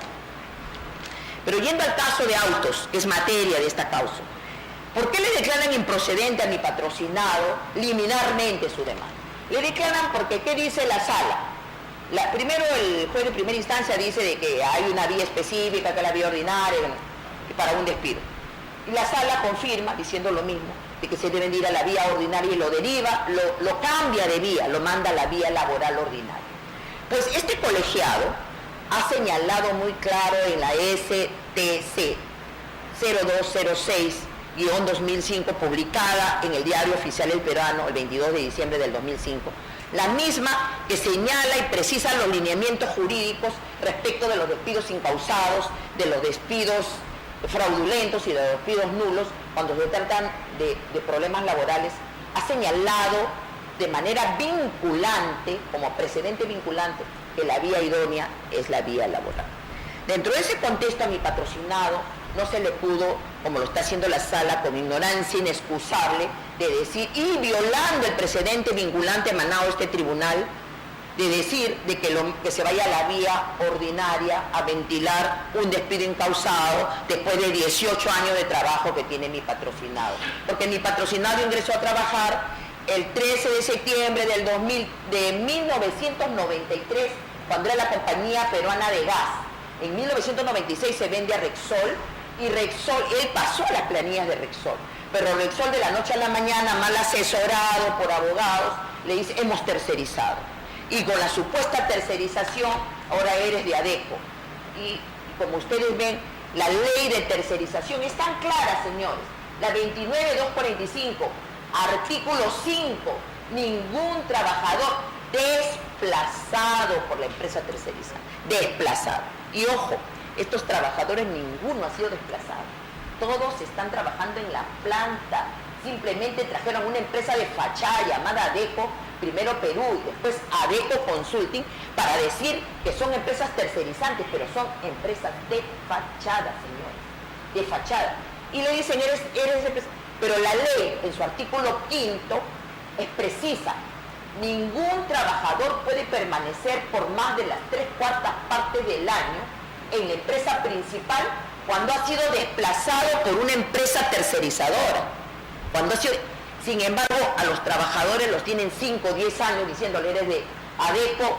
Pero yendo al caso de autos, que es materia de esta causa, ¿por qué le declaran improcedente a mi patrocinado liminarmente su demanda? Le declaran porque, ¿qué dice la sala? Primero el juez de primera instancia dice de que hay una vía específica, que es la vía ordinaria, para un despido. Y la sala confirma, diciendo lo mismo, de que se deben ir a la vía ordinaria y lo deriva, lo cambia de vía, lo manda a la vía laboral ordinaria. Pues este colegiado ha señalado muy claro en la STC 0206-2005, publicada en el Diario Oficial El Peruano el 22 de diciembre del 2005, la misma que señala y precisa los lineamientos jurídicos respecto de los despidos incausados, de los despidos fraudulentos y de los despidos nulos, cuando se tratan de problemas laborales, ha señalado de manera vinculante, como precedente vinculante, que la vía idónea es la vía laboral. Dentro de ese contexto a mi patrocinado no se le pudo, como lo está haciendo la sala con ignorancia inexcusable, de decir, y violando el precedente vinculante emanado de este tribunal, de decir de que se vaya a la vía ordinaria a ventilar un despido incausado después de 18 años de trabajo que tiene mi patrocinado. Porque mi patrocinado ingresó a trabajar el 13 de septiembre de 1993, cuando era la compañía peruana de gas. En 1996 se vende a Rexol, y Rexol, él pasó a las planillas de Rexol, pero Rexol de la noche a la mañana, mal asesorado por abogados, le dice, hemos tercerizado. Y con la supuesta tercerización, ahora eres de ADECO. Y como ustedes ven, la ley de tercerización es tan clara, señores. La 29245, artículo 5, ningún trabajador desplazado por la empresa tercerizada, desplazado. Y ojo, estos trabajadores ninguno ha sido desplazado, todos están trabajando en la planta, simplemente trajeron una empresa de fachada llamada ADECO, primero Perú y después ADECO Consulting, para decir que son empresas tercerizantes, pero son empresas de fachada, señores, de fachada. Y le dicen, eres empresa. Pero la ley, en su artículo 5, es precisa. Ningún trabajador puede permanecer por más de las 3/4 partes del año en la empresa principal cuando ha sido desplazado por una empresa tercerizadora. Sin embargo, a los trabajadores los tienen 5 o 10 años diciéndole eres de ADECO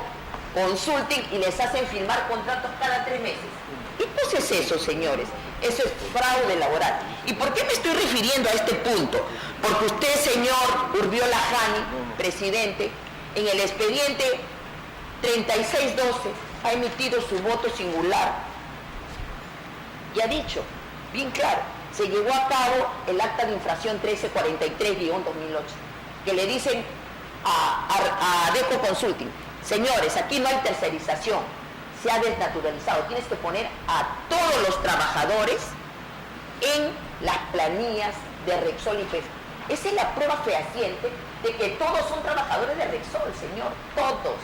Consulting y les hacen firmar contratos cada 3 meses. ¿Qué cosa es eso, señores? Eso es fraude laboral. ¿Y por qué me estoy refiriendo a este punto? Porque usted, señor Urbiola Jani, presidente, en el expediente 3612 ha emitido su voto singular y ha dicho, bien claro, se llevó a cabo el acta de infracción 1343-2008, que le dicen a ADECO Consulting, Señores, aquí no hay tercerización, se ha desnaturalizado. Tienes que poner a todos los trabajadores en las planillas de Rexol y PEF. Esa es la prueba fehaciente de que todos son trabajadores de Rexol, señor, todos.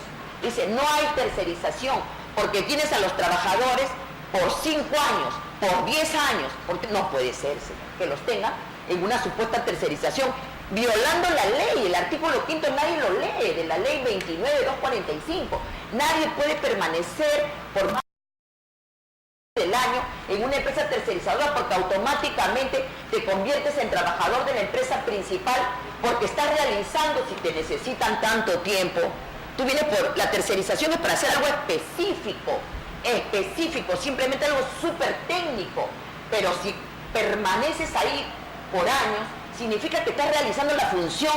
Dice, no hay tercerización, porque tienes a los trabajadores por 5 años, por 10 años, porque no puede ser, señor, que los tenga en una supuesta tercerización, violando la ley. El artículo 5º nadie lo lee, de la ley 29.245. Nadie puede permanecer por más del año en una empresa tercerizadora porque automáticamente te conviertes en trabajador de la empresa principal porque estás realizando, si te necesitan tanto tiempo, tú vienes por la tercerización, es para hacer algo específico, simplemente algo súper técnico, pero si permaneces ahí por años, significa que estás realizando la función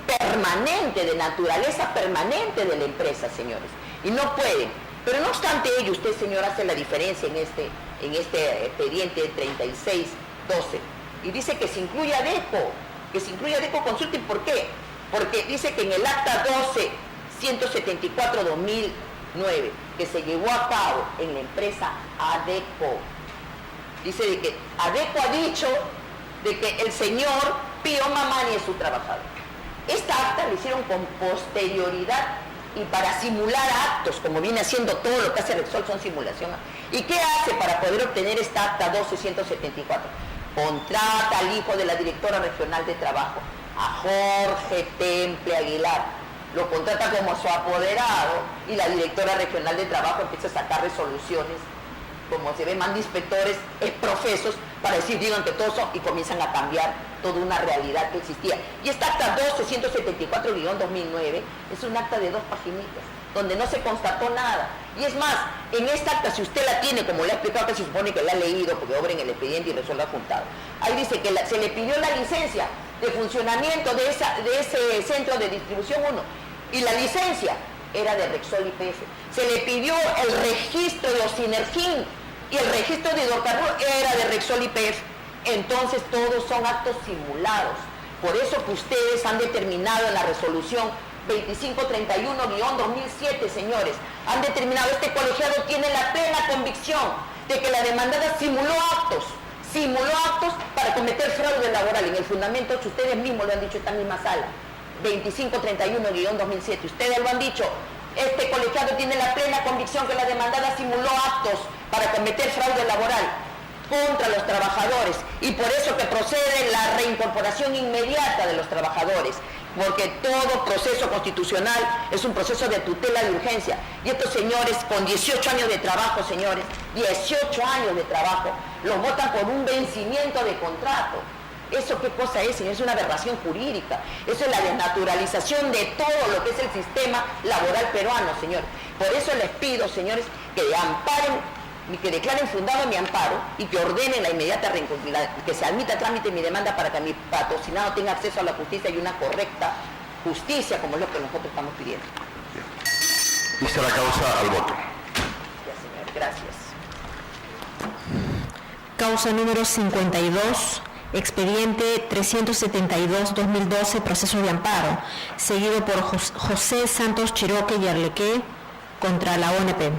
permanente, de naturaleza permanente de la empresa, señores, y no pueden. Pero no obstante ello, usted, señor, hace la diferencia en este expediente 3612, y dice que se incluye ADECO, Consulting. ¿Por qué? Porque dice que en el acta 12-174-2009, que se llevó a cabo en la empresa ADECO, dice de que ADECO ha dicho de que el señor Pío Mamani es su trabajador. Esta acta la hicieron con posterioridad y para simular actos, como viene haciendo todo lo que hace Rexol, son simulación. ¿Y qué hace para poder obtener esta acta 12-174? Contrata al hijo de la directora regional de trabajo, a Jorge Temple Aguilar. Lo contrata como su apoderado y la directora regional de trabajo empieza a sacar resoluciones, como se ve, manda inspectores profesos para decir, digan que todos son, y comienzan a cambiar toda una realidad que existía. Y esta acta 12-174-2009 es un acta de 2 paginitas, donde no se constató nada. Y es más, en esta acta, si usted la tiene, como le ha explicado, que se supone que la ha leído, porque obra en el expediente y resuelva juntado, ahí dice que se le pidió la licencia de funcionamiento de ese centro de distribución 1, y la licencia era de Rexol YPF. Se le pidió el registro de Ocinergin y el registro de hidrocarburos era de Rexol YPF. Entonces todos son actos simulados. Por eso que ustedes han determinado en la resolución 2531-2007, señores, han determinado, este colegiado tiene la plena convicción de que la demandada simuló actos para cometer fraude laboral. En el fundamento 8, ustedes mismos lo han dicho en esta misma sala, 2531-2007, ustedes lo han dicho. Este colegiado tiene la plena convicción que la demandada simuló actos para cometer fraude laboral contra los trabajadores, y por eso que procede la reincorporación inmediata de los trabajadores, porque todo proceso constitucional es un proceso de tutela de urgencia, y estos señores con 18 años de trabajo, señores, 18 años de trabajo, los votan por un vencimiento de contrato. ¿Eso qué cosa es, señor? Es una aberración jurídica. Eso es la desnaturalización de todo lo que es el sistema laboral peruano, señor. Por eso les pido, señores, que amparen, que declaren fundado mi amparo y que ordenen la inmediata que se admita a trámite mi demanda para que mi patrocinado tenga acceso a la justicia y una correcta justicia, como es lo que nosotros estamos pidiendo. Vista la causa, al voto. Ya, señor. Gracias. Causa número 52. Expediente 372-2012, proceso de amparo, seguido por José Santos Chiroque y Arlequé contra la ONP.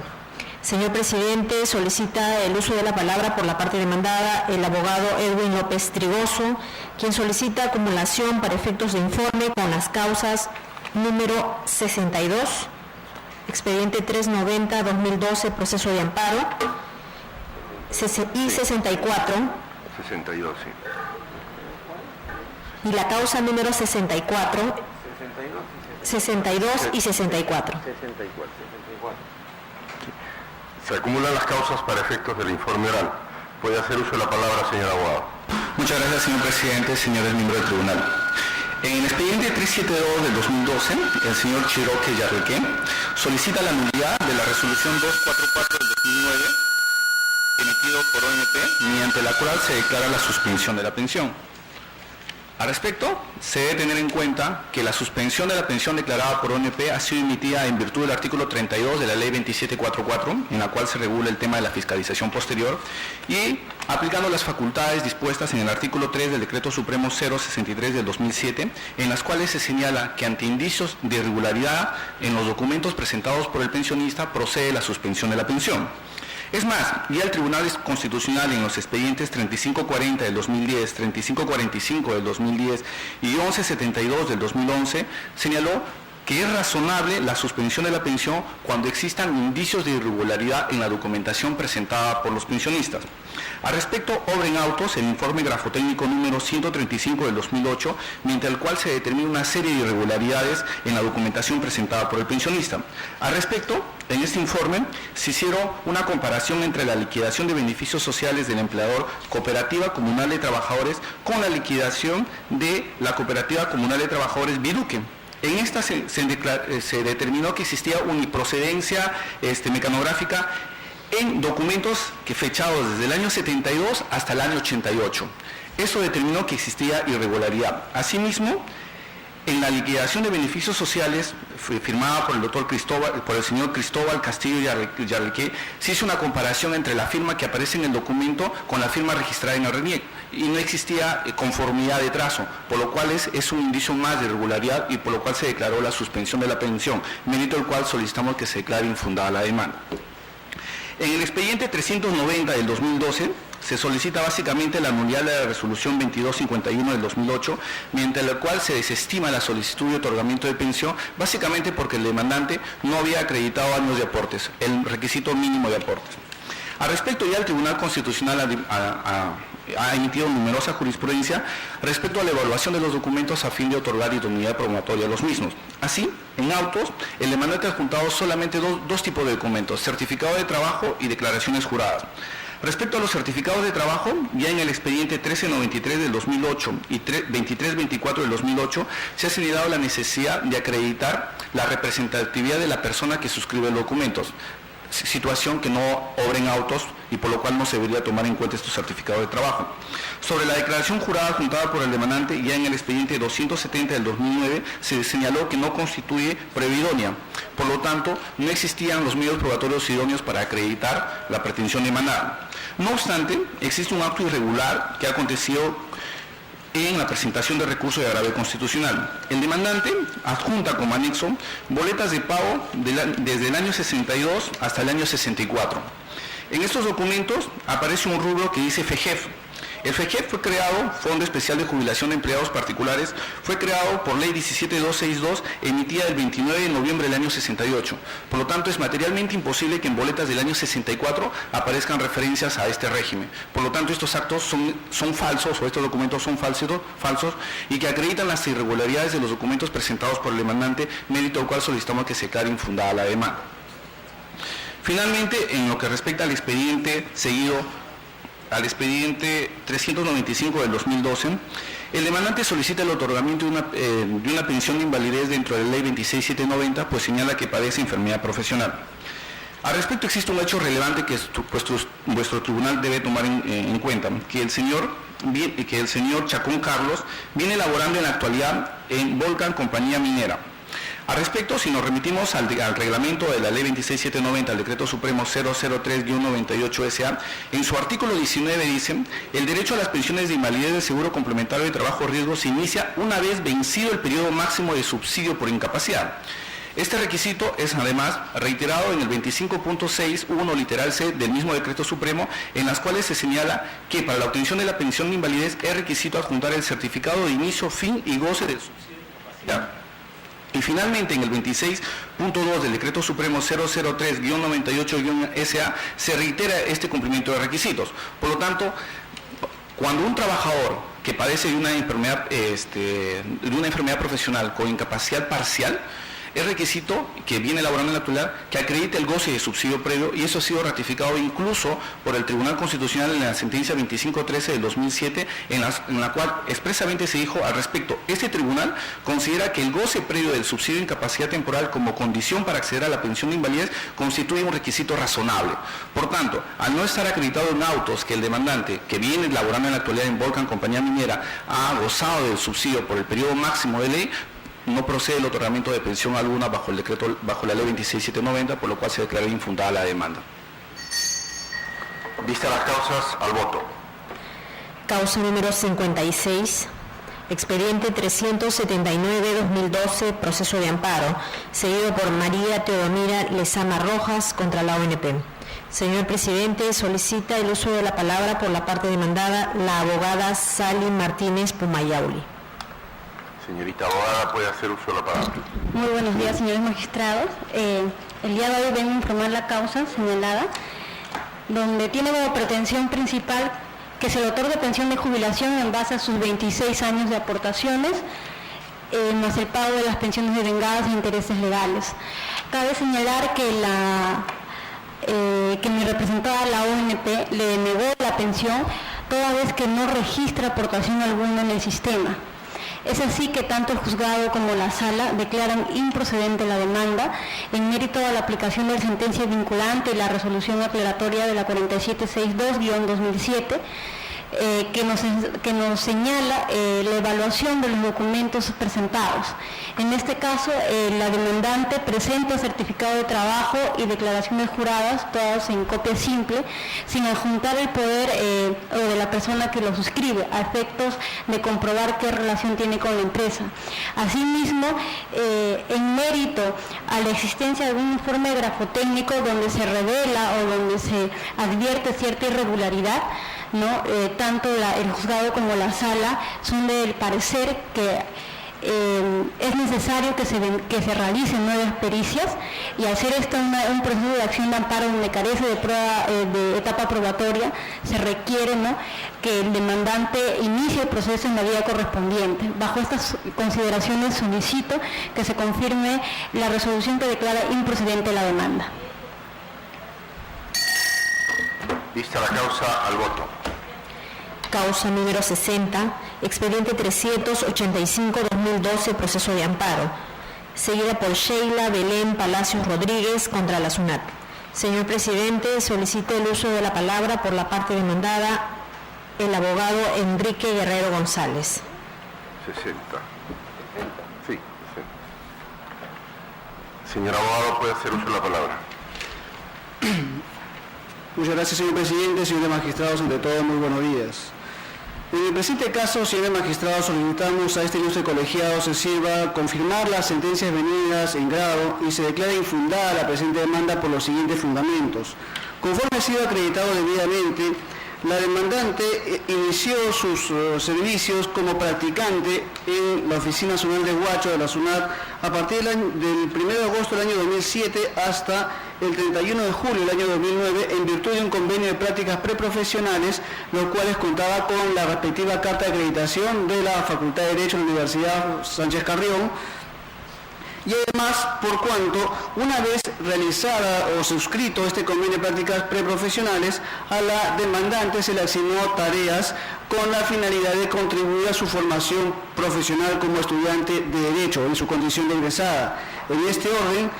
Señor presidente, solicita el uso de la palabra por la parte demandada el abogado Edwin López Trigoso, quien solicita acumulación para efectos de informe con las causas número 62, expediente 390-2012, proceso de amparo, y 64. 62, sí. Y la causa número 64, 62 y 64. Se acumulan las causas para efectos del informe oral. Puede hacer uso de la palabra, señor abogado. Muchas gracias, señor presidente, señores miembros del tribunal. En el expediente 372 del 2012, el señor Chiroque y Arlequé solicita la nulidad de la resolución 244 del 2009 emitido por ONP, mediante la cual se declara la suspensión de la pensión. Al respecto, se debe tener en cuenta que la suspensión de la pensión declarada por ONP ha sido emitida en virtud del artículo 32 de la ley 2744, en la cual se regula el tema de la fiscalización posterior, y aplicando las facultades dispuestas en el artículo 3 del Decreto Supremo 063 del 2007, en las cuales se señala que ante indicios de irregularidad en los documentos presentados por el pensionista procede la suspensión de la pensión. Es más, ya el Tribunal Constitucional en los expedientes 3540 del 2010, 3545 del 2010 y 1172 del 2011 señaló que es razonable la suspensión de la pensión cuando existan indicios de irregularidad en la documentación presentada por los pensionistas. Al respecto, obra en autos el informe grafotécnico número 135 del 2008, mediante el cual se determina una serie de irregularidades en la documentación presentada por el pensionista. Al respecto, en este informe se hicieron una comparación entre la liquidación de beneficios sociales del empleador Cooperativa Comunal de Trabajadores con la liquidación de la Cooperativa Comunal de Trabajadores Viduque. En esta se determinó que existía uniprocedencia mecanográfica en documentos que fechados desde el año 72 hasta el año 88. Eso determinó que existía irregularidad. Asimismo, en la liquidación de beneficios sociales firmada por el señor Cristóbal Castillo Yarriqué, se hizo una comparación entre la firma que aparece en el documento con la firma registrada en el RENIEC y no existía conformidad de trazo, por lo cual es un indicio más de irregularidad y por lo cual se declaró la suspensión de la pensión, mérito del cual solicitamos que se declare infundada la demanda. En el expediente 390 del 2012 se solicita básicamente la nulidad de la resolución 2251 del 2008, mediante la cual se desestima la solicitud de otorgamiento de pensión, básicamente porque el demandante no había acreditado años de aportes, el requisito mínimo de aportes. Al respecto, ya el Tribunal Constitucional ha emitido numerosa jurisprudencia respecto a la evaluación de los documentos a fin de otorgar idoneidad probatoria a los mismos. Así, en autos, el demandante ha adjuntado solamente dos tipos de documentos, certificado de trabajo y declaraciones juradas. Respecto a los certificados de trabajo, ya en el expediente 1393 del 2008 y 2324 del 2008 se ha señalado la necesidad de acreditar la representatividad de la persona que suscribe los documentos, situación que no obra en autos y por lo cual no se debería tomar en cuenta estos certificados de trabajo. Sobre la declaración jurada adjuntada por el demandante, ya en el expediente 270 del 2009 se señaló que no constituye prueba idónea, por lo tanto no existían los medios probatorios idóneos para acreditar la pretensión demandada. No obstante, existe un acto irregular que ha acontecido en la presentación de recurso de agravio constitucional. El demandante adjunta como anexo boletas de pago desde el año 62 hasta el año 64. En estos documentos aparece un rubro que dice FEGEF. El FEGEF fue creado, Fondo Especial de Jubilación de Empleados Particulares, fue creado por Ley 17262, emitida el 29 de noviembre del año 68. Por lo tanto, es materialmente imposible que en boletas del año 64 aparezcan referencias a este régimen. Por lo tanto, estos actos son falsos, o estos documentos son falsos, y que acreditan las irregularidades de los documentos presentados por el demandante, mérito al cual solicitamos que se declare infundada la demanda. Finalmente, en lo que respecta al expediente al expediente 395 del 2012, el demandante solicita el otorgamiento de una pensión de invalidez dentro de la ley 26790, pues señala que padece enfermedad profesional. Al respecto existe un hecho relevante que vuestro tribunal debe tomar en cuenta, que el señor Chacón Carlos viene elaborando en la actualidad en Volcan Compañía Minera. Al respecto, si nos remitimos al reglamento de la Ley 26790, al Decreto Supremo 003-98 SA, en su artículo 19 dice: el derecho a las pensiones de invalidez del seguro complementario de trabajo riesgo se inicia una vez vencido el periodo máximo de subsidio por incapacidad. Este requisito es además reiterado en el 25.6.1 literal C del mismo Decreto Supremo, en las cuales se señala que para la obtención de la pensión de invalidez es requisito adjuntar el certificado de inicio, fin y goce del subsidio de incapacidad. Y finalmente, en el 26.2 del Decreto Supremo 003-98-SA se reitera este cumplimiento de requisitos. Por lo tanto, cuando un trabajador que padece de una enfermedad profesional con incapacidad parcial, es requisito que viene elaborando en la actualidad que acredite el goce de subsidio previo, y eso ha sido ratificado incluso por el Tribunal Constitucional en la sentencia 2513 del 2007, en la cual expresamente se dijo al respecto: este tribunal considera que el goce previo del subsidio de incapacidad temporal como condición para acceder a la pensión de invalidez constituye un requisito razonable. Por tanto, al no estar acreditado en autos que el demandante, que viene elaborando en la actualidad en Volcan Compañía Minera, ha gozado del subsidio por el periodo máximo de ley, no procede el otorgamiento de pensión alguna bajo la Ley 26790, por lo cual se declara infundada la demanda. Vistas las causas, al voto. Causa número 56, expediente 379-2012, proceso de amparo, seguido por María Teodomira Lezama Rojas contra la ONP. Señor presidente, solicita el uso de la palabra por la parte demandada la abogada Sally Martínez Pumayauli. Señorita abogada, puede hacer uso de la palabra. Muy buenos días, señores magistrados. El día de hoy vengo a informar la causa señalada, donde tiene como pretensión principal que se le otorgue pensión de jubilación en base a sus 26 años de aportaciones, más el pago de las pensiones devengadas e intereses legales. Cabe señalar que mi representada, la ONP, le negó la pensión toda vez que no registra aportación alguna en el sistema. Es así que tanto el juzgado como la sala declaran improcedente la demanda en mérito a la aplicación de la sentencia vinculante y la resolución aclaratoria de la 4762-2007, que nos señala la evaluación de los documentos presentados. En este caso, la demandante presenta certificado de trabajo y declaraciones juradas, todas en copia simple, sin adjuntar el poder o de la persona que lo suscribe, a efectos de comprobar qué relación tiene con la empresa. Asimismo, en mérito a la existencia de un informe grafotécnico donde se revela o donde se advierte cierta irregularidad, ¿no? Tanto el juzgado como la sala son del parecer que es necesario que se realicen nuevas pericias, y al ser esto un proceso de acción de amparo donde carece de prueba de etapa probatoria, se requiere, ¿no?, que el demandante inicie el proceso en la vía correspondiente. Bajo estas consideraciones solicito que se confirme la resolución que declara improcedente la demanda. Vista la causa, al voto. Causa número 60, expediente 385-2012, proceso de amparo, seguida por Sheila Belén Palacios Rodríguez contra la SUNAT. Señor presidente, solicito el uso de la palabra por la parte demandada el abogado Enrique Guerrero González. 60. Sí, 60. Señor abogado, puede hacer uso de la palabra. Muchas gracias, señor presidente, señores magistrados, ante todo, muy buenos días. En el presente caso, señores magistrados, solicitamos a este ilustre colegiado se sirva confirmar las sentencias venidas en grado y se declara infundada la presente demanda por los siguientes fundamentos. Conforme ha sido acreditado debidamente, la demandante inició sus servicios como practicante en la Oficina Nacional de Huacho de la SUNAT a partir del 1 de agosto del año 2007 hasta el 31 de julio del año 2009, en virtud de un convenio de prácticas preprofesionales, los cuales contaba con la respectiva carta de acreditación de la Facultad de Derecho de la Universidad Sánchez Carrión. Y además, por cuanto, una vez realizada o suscrito este convenio de prácticas preprofesionales, a la demandante se le asignó tareas con la finalidad de contribuir a su formación profesional como estudiante de Derecho en su condición de egresada. En este orden,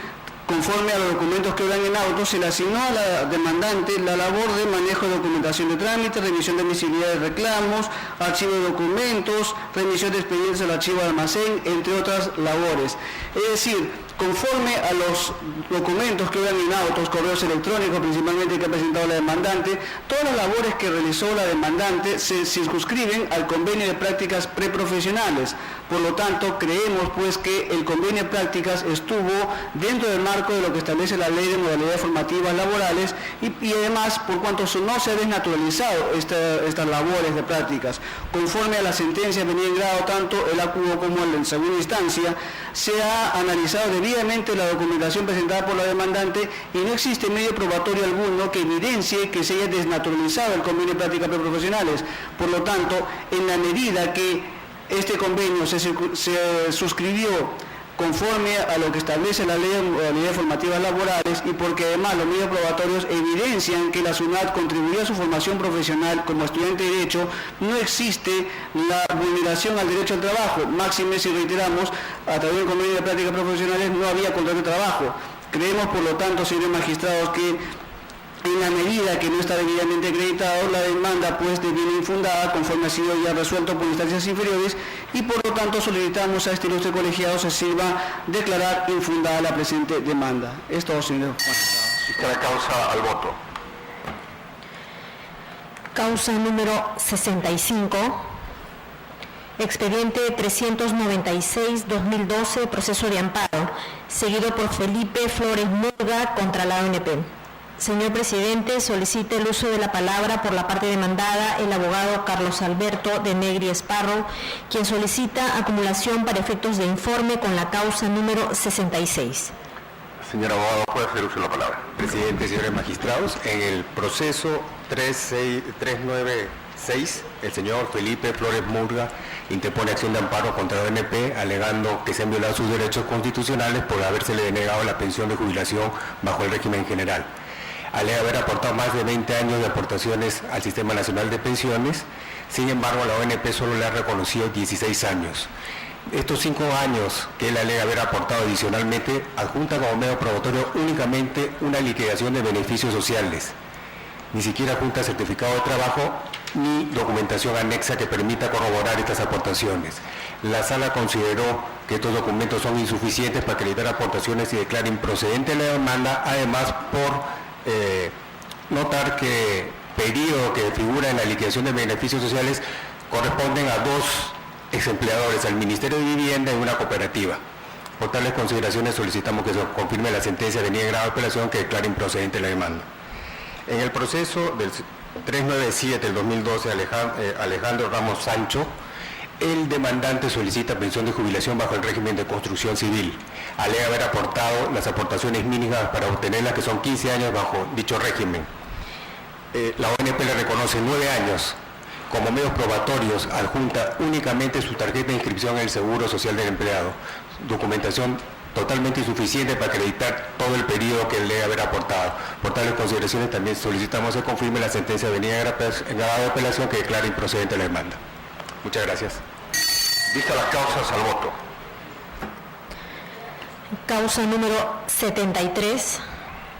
conforme a los documentos que quedan en auto, se le asignó a la demandante la labor de manejo de documentación de trámite, revisión de admisibilidad de reclamos, archivo de documentos, remisión de expedientes al archivo de almacén, entre otras labores. Es decir, conforme a los documentos que quedan en autos, correos electrónicos principalmente que ha presentado la demandante, todas las labores que realizó la demandante se circunscriben al convenio de prácticas preprofesionales. Por lo tanto, creemos pues que el convenio de prácticas estuvo dentro del marco de lo que establece la Ley de Modalidades Formativas Laborales y además, por cuanto no se ha desnaturalizado estas labores de prácticas. Conforme a la sentencia venida en grado, tanto el acudo como el en segunda instancia, se ha analizado debidamente la documentación presentada por la demandante y no existe medio probatorio alguno que evidencie que se haya desnaturalizado el convenio de prácticas preprofesionales. Por lo tanto, en la medida que este convenio se suscribió conforme a lo que establece la Ley de Modalidades Formativas Laborales y porque además los medios probatorios evidencian que la SUNAT contribuyó a su formación profesional como estudiante de Derecho, no existe la vulneración al derecho al trabajo. Máxime, si reiteramos, a través del convenio de prácticas profesionales no había contrato de trabajo. Creemos, por lo tanto, señores magistrados, que en la medida que no está debidamente acreditado, la demanda pues deviene infundada conforme ha sido ya resuelto por instancias inferiores y por lo tanto solicitamos a este ilustre colegiado se sirva declarar infundada la presente demanda. Es todo, señor magistrado. Vista la causa, al voto. Causa número 65. Expediente 396-2012, proceso de amparo, seguido por Felipe Flores Murga contra la ONP. Señor presidente, solicita el uso de la palabra por la parte demandada el abogado Carlos Alberto de Negri Esparro, quien solicita acumulación para efectos de informe con la causa número 66. Señor abogado, puede hacer uso de la palabra. Presidente, señores magistrados, en el proceso 396, el señor Felipe Flores Murga interpone acción de amparo contra la ONP alegando que se han violado sus derechos constitucionales por habérsele denegado la pensión de jubilación bajo el régimen general. Alega haber aportado más de 20 años de aportaciones al Sistema Nacional de Pensiones, sin embargo la ONP solo le ha reconocido 16 años. Estos 5 años que él alega haber aportado adicionalmente adjunta como medio probatorio únicamente una liquidación de beneficios sociales. Ni siquiera adjunta certificado de trabajo ni documentación anexa que permita corroborar estas aportaciones. La sala consideró que estos documentos son insuficientes para acreditar aportaciones y declara improcedente la demanda, además por notar que periodo que figura en la liquidación de beneficios sociales corresponden a 2 exempleadores, al Ministerio de Vivienda y una cooperativa. Por tales consideraciones solicitamos que se confirme la sentencia de niega grado de apelación que declara improcedente la demanda. En el proceso del 397 del 2012, Alejandro Ramos Sancho, el demandante solicita pensión de jubilación bajo el régimen de construcción civil. Alega haber aportado las aportaciones mínimas para obtenerlas, que son 15 años bajo dicho régimen. La ONP le reconoce 9 años. Como medios probatorios adjunta únicamente su tarjeta de inscripción en el Seguro Social del Empleado. Documentación totalmente insuficiente para acreditar todo el periodo que él debe haber aportado. Por tales consideraciones también solicitamos que se confirme la sentencia de niega grado de apelación que declara improcedente la demanda. Muchas gracias. Vistas las causas, al voto. Causa número 73.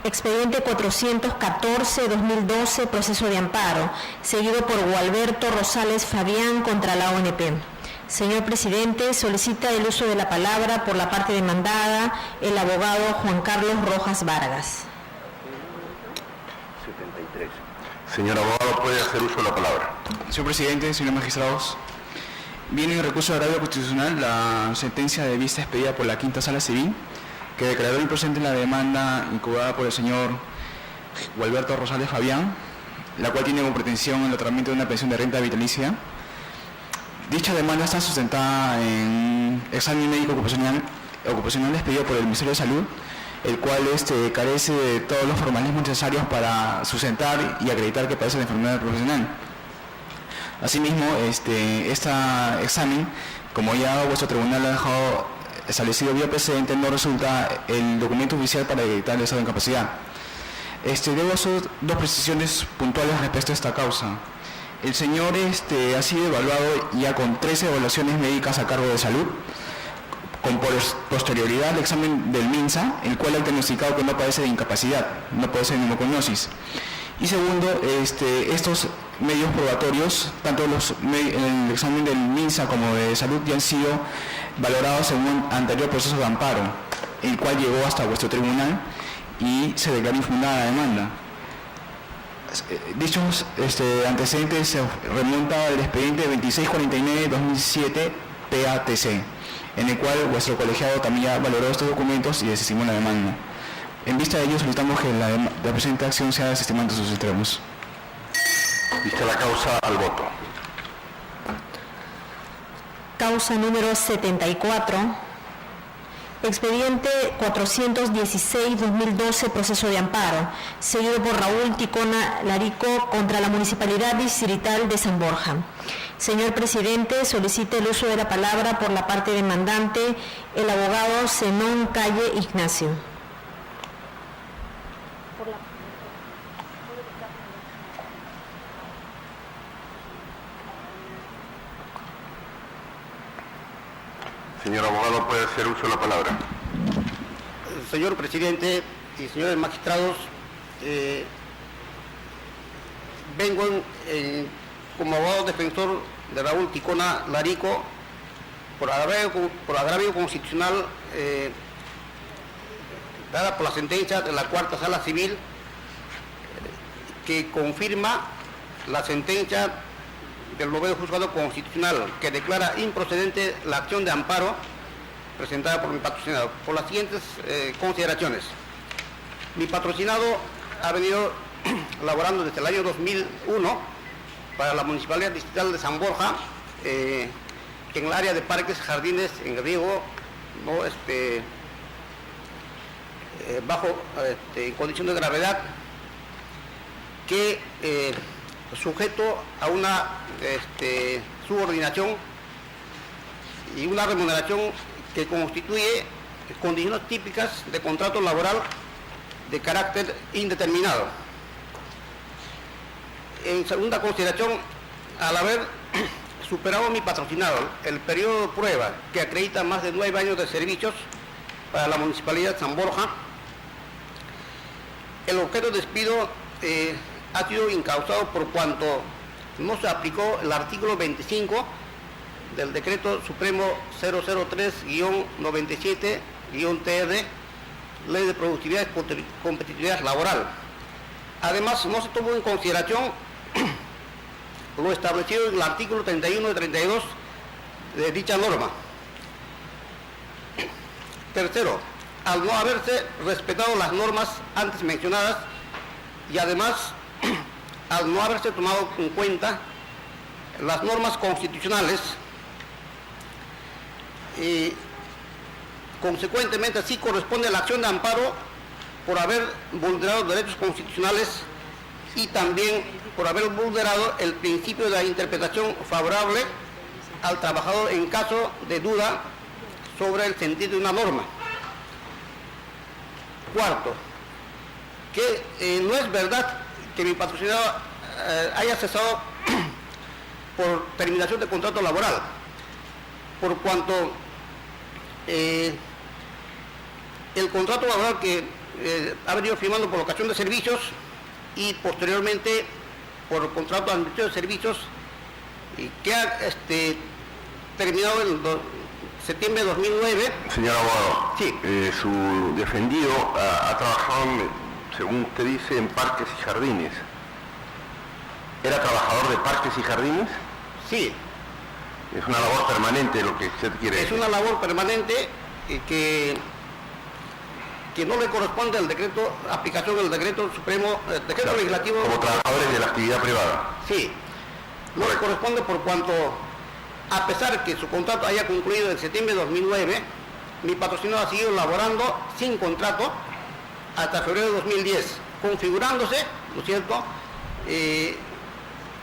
Expediente 414-2012, proceso de amparo, seguido por Gualberto Rosales Fabián contra la ONP. Señor presidente, solicita el uso de la palabra por la parte demandada el abogado Juan Carlos Rojas Vargas. 73. Señor abogado, puede hacer uso de la palabra. Señor presidente, señores magistrados, viene en recurso de agravio constitucional la sentencia de vista expedida por la Quinta Sala Civil, que declaró improcedente la demanda incubada por el señor Gualberto Rosales Fabián, la cual tiene como pretensión el otorgamiento de una pensión de renta vitalicia. Dicha demanda está sustentada en examen médico ocupacional expedido por el Ministerio de Salud, el cual carece de todos los formalismos necesarios para sustentar y acreditar que padece la enfermedad profesional. Asimismo, este examen, como ya vuestro tribunal ha dejado establecido vía precedente, no resulta el documento oficial para acreditar el estado de incapacidad. Debo hacer 2 precisiones puntuales respecto a esta causa. El señor ha sido evaluado ya con 13 evaluaciones médicas a cargo de salud, con posterioridad al examen del MINSA, el cual ha diagnosticado que no padece de incapacidad, no padece de pneumoconiosis. Y segundo, estos medios probatorios, tanto el examen del MINSA como de salud, ya han sido valorados en un anterior proceso de amparo, el cual llegó hasta vuestro tribunal y se declaró infundada la demanda. Dichos antecedentes se remontan al expediente 2649-2007 PATC, en el cual vuestro colegiado también ya valoró estos documentos y desestimó la demanda. En vista de ello, solicitamos que la presente acción sea desestimada ante sus extremos. Vista la causa, al voto. Causa número 74. Expediente 416-2012, proceso de amparo, seguido por Raúl Ticona Larico contra la Municipalidad Distrital de San Borja. Señor presidente, solicita el uso de la palabra por la parte demandante el abogado Zenón Calle Ignacio. Señor abogado, puede hacer uso de la palabra. Señor presidente y señores magistrados, vengo como abogado defensor de Raúl Ticona Larico por agravio constitucional dada por la sentencia de la Cuarta Sala Civil que confirma la sentencia del noveno juzgado constitucional que declara improcedente la acción de amparo presentada por mi patrocinado, por las siguientes consideraciones. Mi patrocinado ha venido laborando desde el año 2001 para la Municipalidad Distrital de San Borja, en el área de parques, jardines en riego, ¿no? Bajo en condición de gravedad, que sujeto a una subordinación y una remuneración que constituye condiciones típicas de contrato laboral de carácter indeterminado. En segunda consideración, al haber superado mi patrocinado el periodo de prueba que acredita más de 9 años de servicios para la Municipalidad de San Borja, el objeto de despido ha sido incausado por cuanto no se aplicó el artículo 25 del Decreto Supremo 003-97-TR, Ley de Productividad y Competitividad Laboral. Además, no se tomó en consideración lo establecido en el artículo 31 y 32 de dicha norma. Tercero, al no haberse respetado las normas antes mencionadas y además al no haberse tomado en cuenta las normas constitucionales, y consecuentemente sí corresponde a la acción de amparo por haber vulnerado derechos constitucionales y también por haber vulnerado el principio de la interpretación favorable al trabajador en caso de duda sobre el sentido de una norma. Cuarto, que no es verdad que mi patrocinado haya cesado por terminación de contrato laboral, por cuanto el contrato laboral que ha venido firmando por locación de servicios y posteriormente por contrato de administración de servicios que ha terminado en septiembre de 2009. Señor abogado, sí. Su defendido ha trabajado, según usted dice, en parques y jardines. ¿Era trabajador de parques y jardines? Sí. Es una labor permanente lo que usted quiere decir. Es una labor permanente que no le corresponde al decreto, aplicación del decreto supremo, decreto legislativo. Como trabajadores de la actividad privada. Sí. No le corresponde por cuanto, a pesar que su contrato haya concluido en septiembre de 2009, mi patrocinado ha seguido laborando sin contrato hasta febrero de 2010, configurándose, ¿no es cierto?,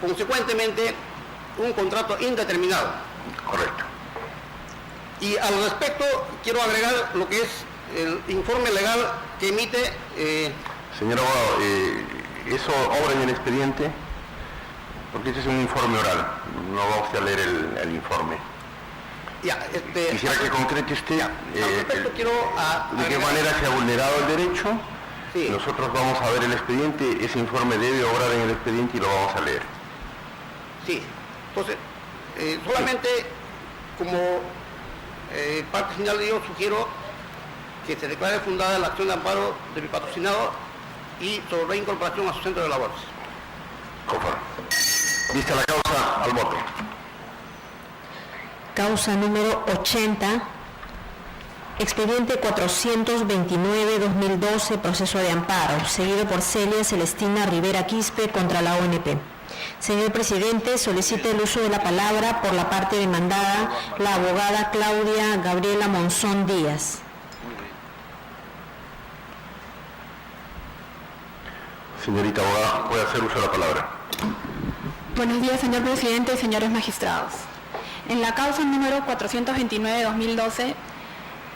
consecuentemente, un contrato indeterminado. Correcto. Y al respecto, quiero agregar lo que es el informe legal que emite... Señor abogado, ¿eso obra en el expediente? Porque ese es un informe oral, no va usted a leer el informe. Ya, quisiera que concrete usted quiero de qué manera se ha vulnerado el derecho. Sí. Nosotros vamos a ver el expediente, ese informe debe obrar en el expediente y lo vamos a leer. Sí, entonces, solamente como parte final yo sugiero que se declare fundada la acción de amparo de mi patrocinado y sobre reincorporación a su centro de labores. Conforme. Vista la causa, al voto. Causa número 80, expediente 429-2012, proceso de amparo, seguido por Celia Celestina Rivera Quispe contra la ONP. Señor presidente, solicita el uso de la palabra por la parte demandada, la abogada Claudia Gabriela Monzón Díaz. Señorita abogada, puede hacer uso de la palabra. Buenos días, señor presidente y señores magistrados. En la causa número 429-2012,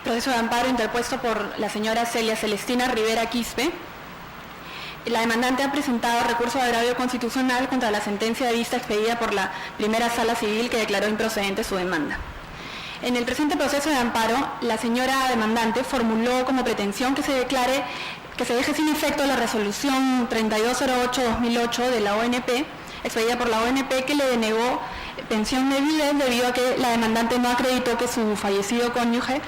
proceso de amparo interpuesto por la señora Celia Celestina Rivera Quispe, la demandante ha presentado recurso de agravio constitucional contra la sentencia de vista expedida por la primera sala civil que declaró improcedente su demanda. En el presente proceso de amparo, la señora demandante formuló como pretensión que se declare que se deje sin efecto la resolución 3208-2008 de la ONP, expedida por la ONP, que le denegó pensión de viudez debido a que la demandante no acreditó que su fallecido cónyuge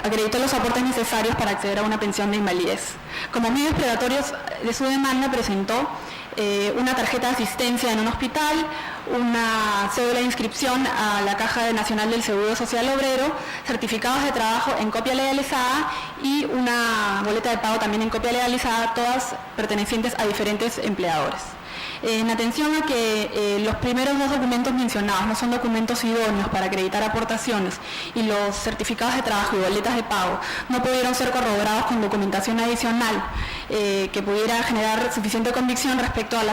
acreditó los aportes necesarios para acceder a una pensión de invalidez. Como medios probatorios de su demanda presentó una tarjeta de asistencia en un hospital, una cédula de inscripción a la Caja Nacional del Seguro Social Obrero, certificados de trabajo en copia legalizada y una boleta de pago también en copia legalizada, todas pertenecientes a diferentes empleadores. En atención a que los primeros dos documentos mencionados no son documentos idóneos para acreditar aportaciones y los certificados de trabajo y boletas de pago no pudieron ser corroborados con documentación adicional que pudiera generar suficiente convicción respecto a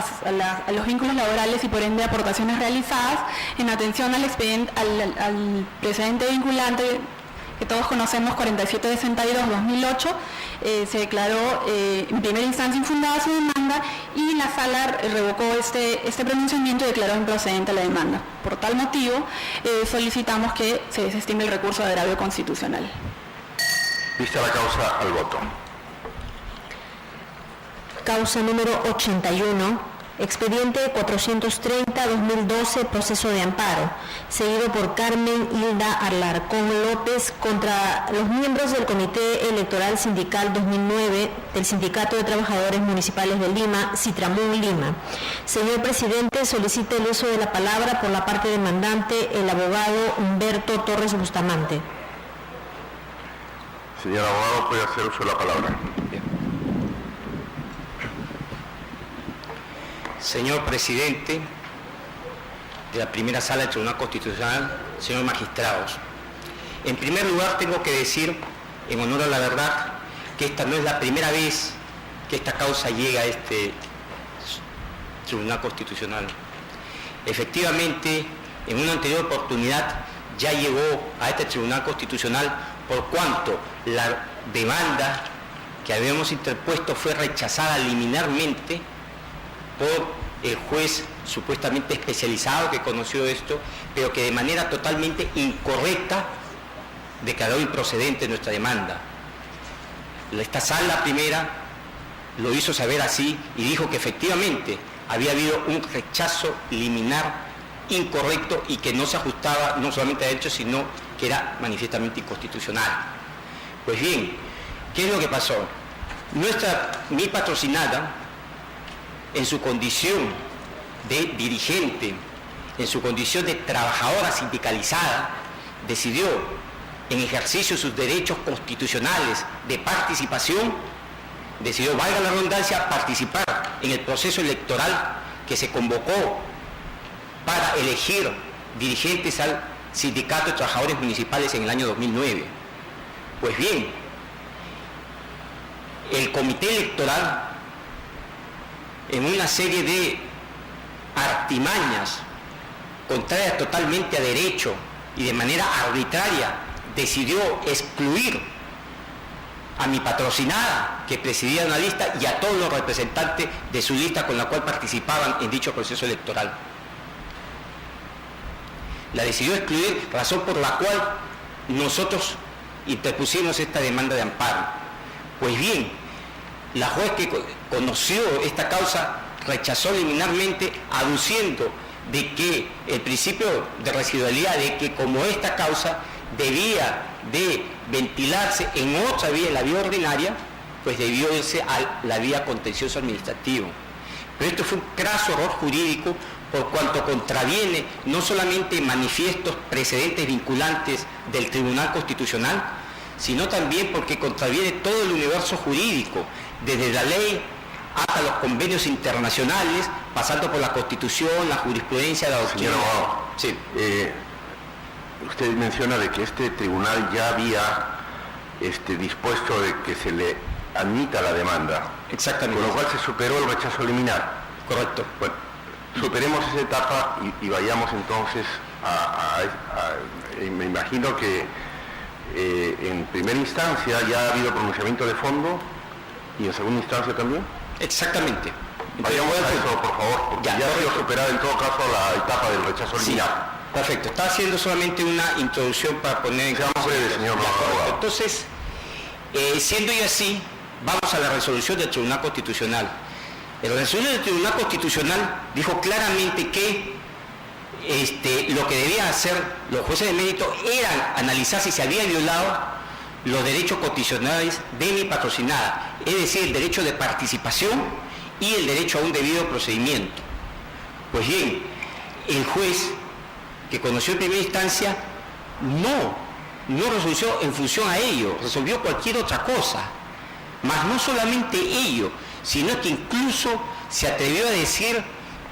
los vínculos laborales y por ende aportaciones realizadas, en atención al precedente vinculante que todos conocemos, 4762-2008, se declaró en primera instancia infundada su demanda y la sala revocó este pronunciamiento y declaró improcedente la demanda. Por tal motivo, solicitamos que se desestime el recurso de agravio constitucional. Vista la causa, al voto. Causa número 81. Expediente 430-2012, proceso de amparo, seguido por Carmen Hilda Alarcón López contra los miembros del Comité Electoral Sindical 2009 del Sindicato de Trabajadores Municipales de Lima, Citramún Lima. Señor presidente, solicita el uso de la palabra por la parte demandante, el abogado Humberto Torres Bustamante. Señor abogado, puede hacer uso de la palabra. Señor presidente de la primera sala del Tribunal Constitucional, señores magistrados, en primer lugar tengo que decir, en honor a la verdad, que esta no es la primera vez que esta causa llega a este Tribunal Constitucional. Efectivamente, en una anterior oportunidad ya llegó a este Tribunal Constitucional por cuanto la demanda que habíamos interpuesto fue rechazada liminarmente por el juez supuestamente especializado que conoció esto, pero que de manera totalmente incorrecta declaró improcedente nuestra demanda. Esta sala primera lo hizo saber así y dijo que efectivamente había habido un rechazo liminar incorrecto y que no se ajustaba no solamente a derecho, sino que era manifiestamente inconstitucional. Pues bien, ¿qué es lo que pasó? Mi patrocinada, en su condición de dirigente, en su condición de trabajadora sindicalizada, decidió, en ejercicio de sus derechos constitucionales de participación, decidió, valga la redundancia, participar en el proceso electoral que se convocó para elegir dirigentes al Sindicato de Trabajadores Municipales en el año 2009. Pues bien, el Comité Electoral, en una serie de artimañas contrarias totalmente a derecho y de manera arbitraria, decidió excluir a mi patrocinada, que presidía una lista, y a todos los representantes de su lista con la cual participaban en dicho proceso electoral. La decidió excluir, razón por la cual nosotros interpusimos esta demanda de amparo. Pues bien, la juez que conoció esta causa rechazó liminarmente, aduciendo de que el principio de residualidad, de que como esta causa debía de ventilarse en otra vía, en la vía ordinaria, pues debió irse a la vía contencioso administrativo. Pero esto fue un craso error jurídico por cuanto contraviene no solamente manifiestos precedentes vinculantes del Tribunal Constitucional, sino también porque contraviene todo el universo jurídico, desde la ley hasta los convenios internacionales, pasando por la Constitución, la jurisprudencia, la doctrina. Señor abogado, sí. Usted menciona de que este tribunal ya había dispuesto de que se le admita la demanda. Exactamente. Con lo cual se superó el rechazo liminar. Correcto. Bueno, superemos esa etapa y vayamos entonces me imagino que en primera instancia ya ha habido pronunciamiento de fondo y en segunda instancia también. Exactamente. Vayamos a eso, por favor, porque ya ha sido superada en todo caso la etapa del rechazo liminar. Perfecto, está haciendo solamente una introducción para poner en Seamos breves, señor abogado. Entonces, siendo ya así, vamos a la resolución del Tribunal Constitucional. La resolución del Tribunal Constitucional dijo claramente que lo que debían hacer los jueces de mérito era analizar si se habían violado los derechos constitucionales de mi patrocinada, es decir, el derecho de participación y el derecho a un debido procedimiento. Pues bien, el juez que conoció en primera instancia no resolvió en función a ello, resolvió cualquier otra cosa. Mas no solamente ello, sino que incluso se atrevió a decir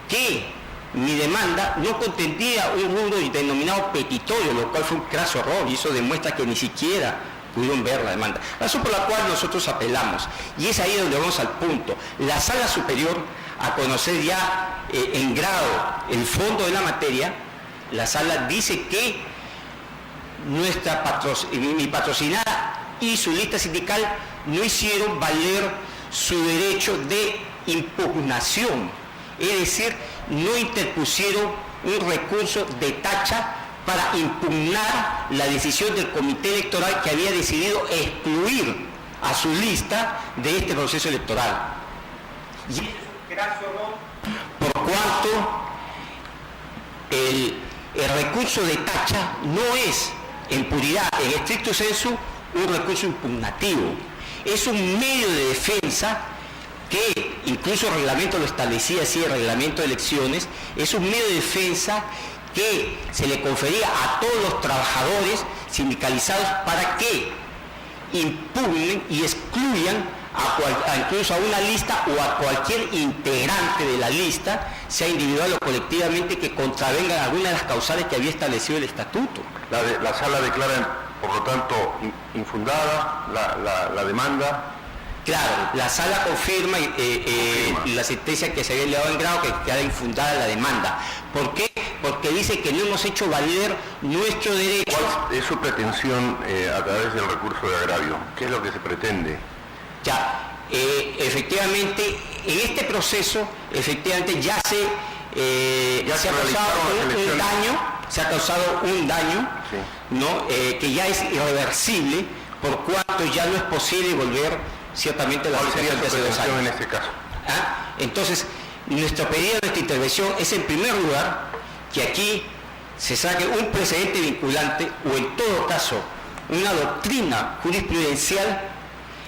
que mi demanda no contendría un rubro denominado petitorio, lo cual fue un craso error, y eso demuestra que ni siquiera pudieron ver la demanda. Razón por la cual nosotros apelamos, y es ahí donde vamos al punto. La Sala Superior, a conocer ya en grado el fondo de la materia, la Sala dice que mi patrocinada y su lista sindical no hicieron valer su derecho de impugnación, es decir, no interpusieron un recurso de tacha para impugnar la decisión del comité electoral que había decidido excluir a su lista de este proceso electoral. Y eso es un graso error, por cuanto el recurso de tacha no es en puridad, en estricto sensu, un recurso impugnativo. Es un medio de defensa que incluso el reglamento lo establecía así, el reglamento de elecciones, es un medio de defensa que se le confería a todos los trabajadores sindicalizados para que impugnen y excluyan incluso a una lista o a cualquier integrante de la lista, sea individual o colectivamente, que contravengan alguna de las causales que había establecido el estatuto. La Sala declara, por lo tanto, infundada la demanda. Claro, la Sala confirma la sentencia que se había elevado en grado, que queda infundada la demanda. ¿Por qué? Porque dice que no hemos hecho valer nuestro derecho. ¿Cuál es su pretensión a través del recurso de agravio? ¿Qué es lo que se pretende? Ya, efectivamente, en este proceso, efectivamente ya se ha causado un daño, sí, ¿no? Que ya es irreversible, por cuanto ya no es posible volver ciertamente a la situación de hace 2 años. En este caso? Entonces, nuestro pedido, nuestra intervención es, en primer lugar, que aquí se saque un precedente vinculante, o en todo caso, una doctrina jurisprudencial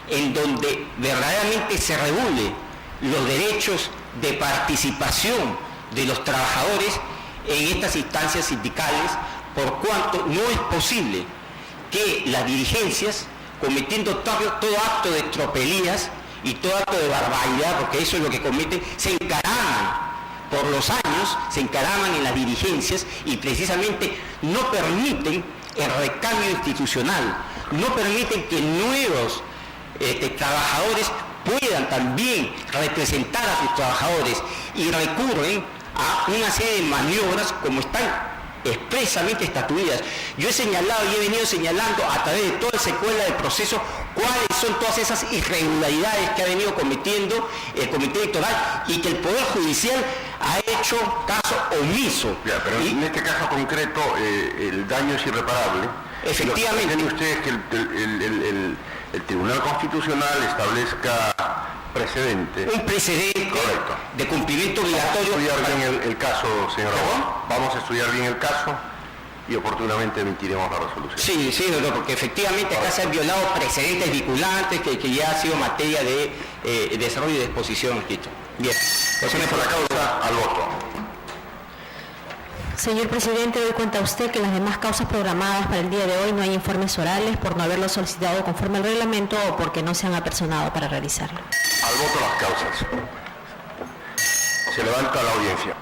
en donde verdaderamente se regule los derechos de participación de los trabajadores en estas instancias sindicales, por cuanto no es posible que las dirigencias, cometiendo todo acto de tropelías y todo acto de barbaridad, porque eso es lo que cometen, se encaraman por los años, se encaraman en las dirigencias y precisamente no permiten el recambio institucional, no permiten que nuevos trabajadores puedan también representar a sus trabajadores, y recurren a una serie de maniobras como están expresamente estatuidas. Yo he señalado y he venido señalando a través de toda la secuela del proceso cuáles son todas esas irregularidades que ha venido cometiendo el comité electoral y que el Poder Judicial ha hecho caso omiso. Ya, pero en este caso concreto el daño es irreparable. Efectivamente. ¿Tienen ustedes que el Tribunal Constitucional establezca precedente? Un precedente. Correcto. De cumplimiento obligatorio. Vamos a estudiar bien el caso, señor abogado. Vamos a estudiar bien el caso y oportunamente emitiremos la resolución. Sí, sí, doctor, porque efectivamente acá se han violado precedentes vinculantes que ya ha sido materia de desarrollo y de exposición. Bien. Entonces, por la causa, al voto. Señor presidente, doy cuenta a usted que las demás causas programadas para el día de hoy no hay informes orales por no haberlos solicitado conforme al reglamento o porque no se han apersonado para realizarlo. Al voto las causas. Se levanta la audiencia.